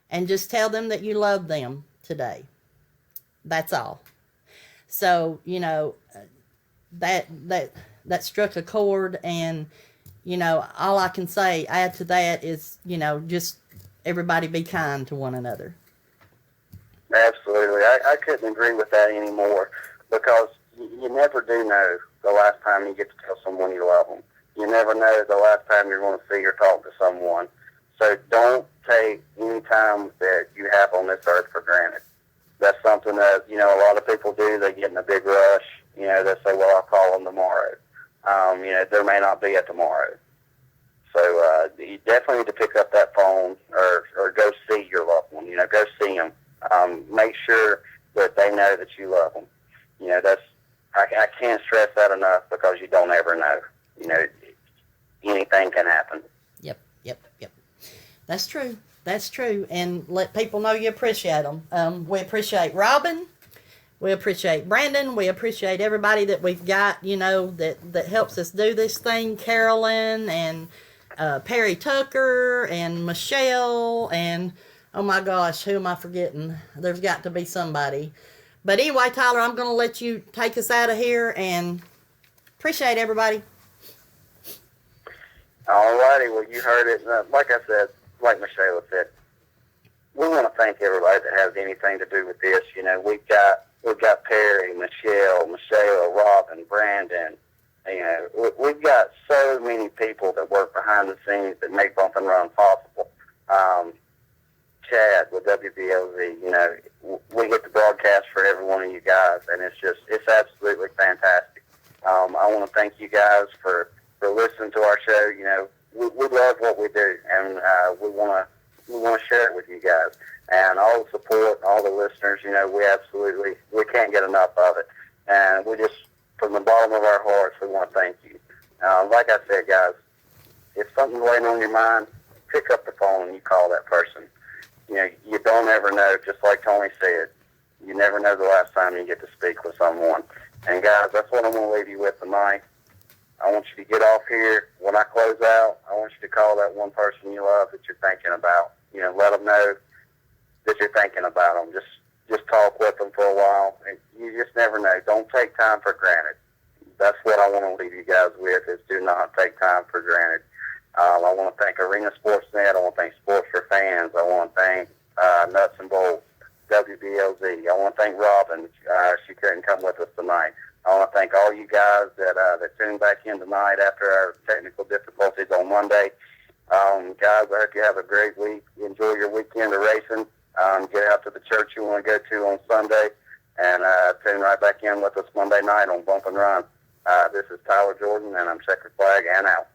and just tell them that you love them today. That's all. So, that struck a chord, and, all I can say, add to that is, just everybody be kind to one another. Absolutely. I couldn't agree with that anymore, because you never do know the last time you get to tell someone you love them. You never know the last time you're going to see or talk to someone. So don't take any time that you have on this earth for granted. That's something that, a lot of people do. They get in a big rush. They say, well, I'll call them tomorrow. There may not be a tomorrow. So you definitely need to pick up that phone or go see your loved one. Go see them. Make sure that they know that you love them. I can't stress that enough, because you don't ever know. Anything can happen. Yep. That's true. And let people know you appreciate them. We appreciate Robin. We appreciate Brandon. We appreciate everybody that we've got, that helps us do this thing. Carolyn and Perry Tucker and Michelle and, oh my gosh, who am I forgetting? There's got to be somebody. But anyway, Tyler, I'm going to let you take us out of here, and appreciate everybody. All righty. Well, you heard it. Like I said, like Michelle said, we want to thank everybody that has anything to do with this. We've got Perry, Michelle, Robin, Brandon. We've got so many people that work behind the scenes that make Bump and Run possible. Chad with WBLZ, we get the broadcast for every one of you guys, and it's absolutely fantastic. I want to thank you guys for listening to our show. We love what we do, and we want to share it with you guys. And all the support, all the listeners, we can't get enough of it. And we just, from the bottom of our hearts, we want to thank you. Like I said, guys, if something's weighing on your mind, pick up the phone and you call that person. You don't ever know, just like Tony said, you never know the last time you get to speak with someone. And guys, that's what I'm going to leave you with tonight. I want you to get off here. When I close out, I want you to call that one person you love that you're thinking about. Let them know that you're thinking about them. Just talk with them for a while. And you just never know. Don't take time for granted. That's what I want to leave you guys with, is do not take time for granted. I want to thank Arena Sportsnet. I want to thank Sports for Fans. I want to thank Nuts and Bolts, WBLZ. I want to thank Robin. She couldn't come with us tonight. I want to thank all you guys that tuned back in tonight after our technical difficulties on Monday. Guys, I hope you have a great week. Enjoy your weekend of racing. Get out to the church you want to go to on Sunday, and tune right back in with us Monday night on Bump and Run. This is Tyler Jordan, and I'm Checker Flag and out.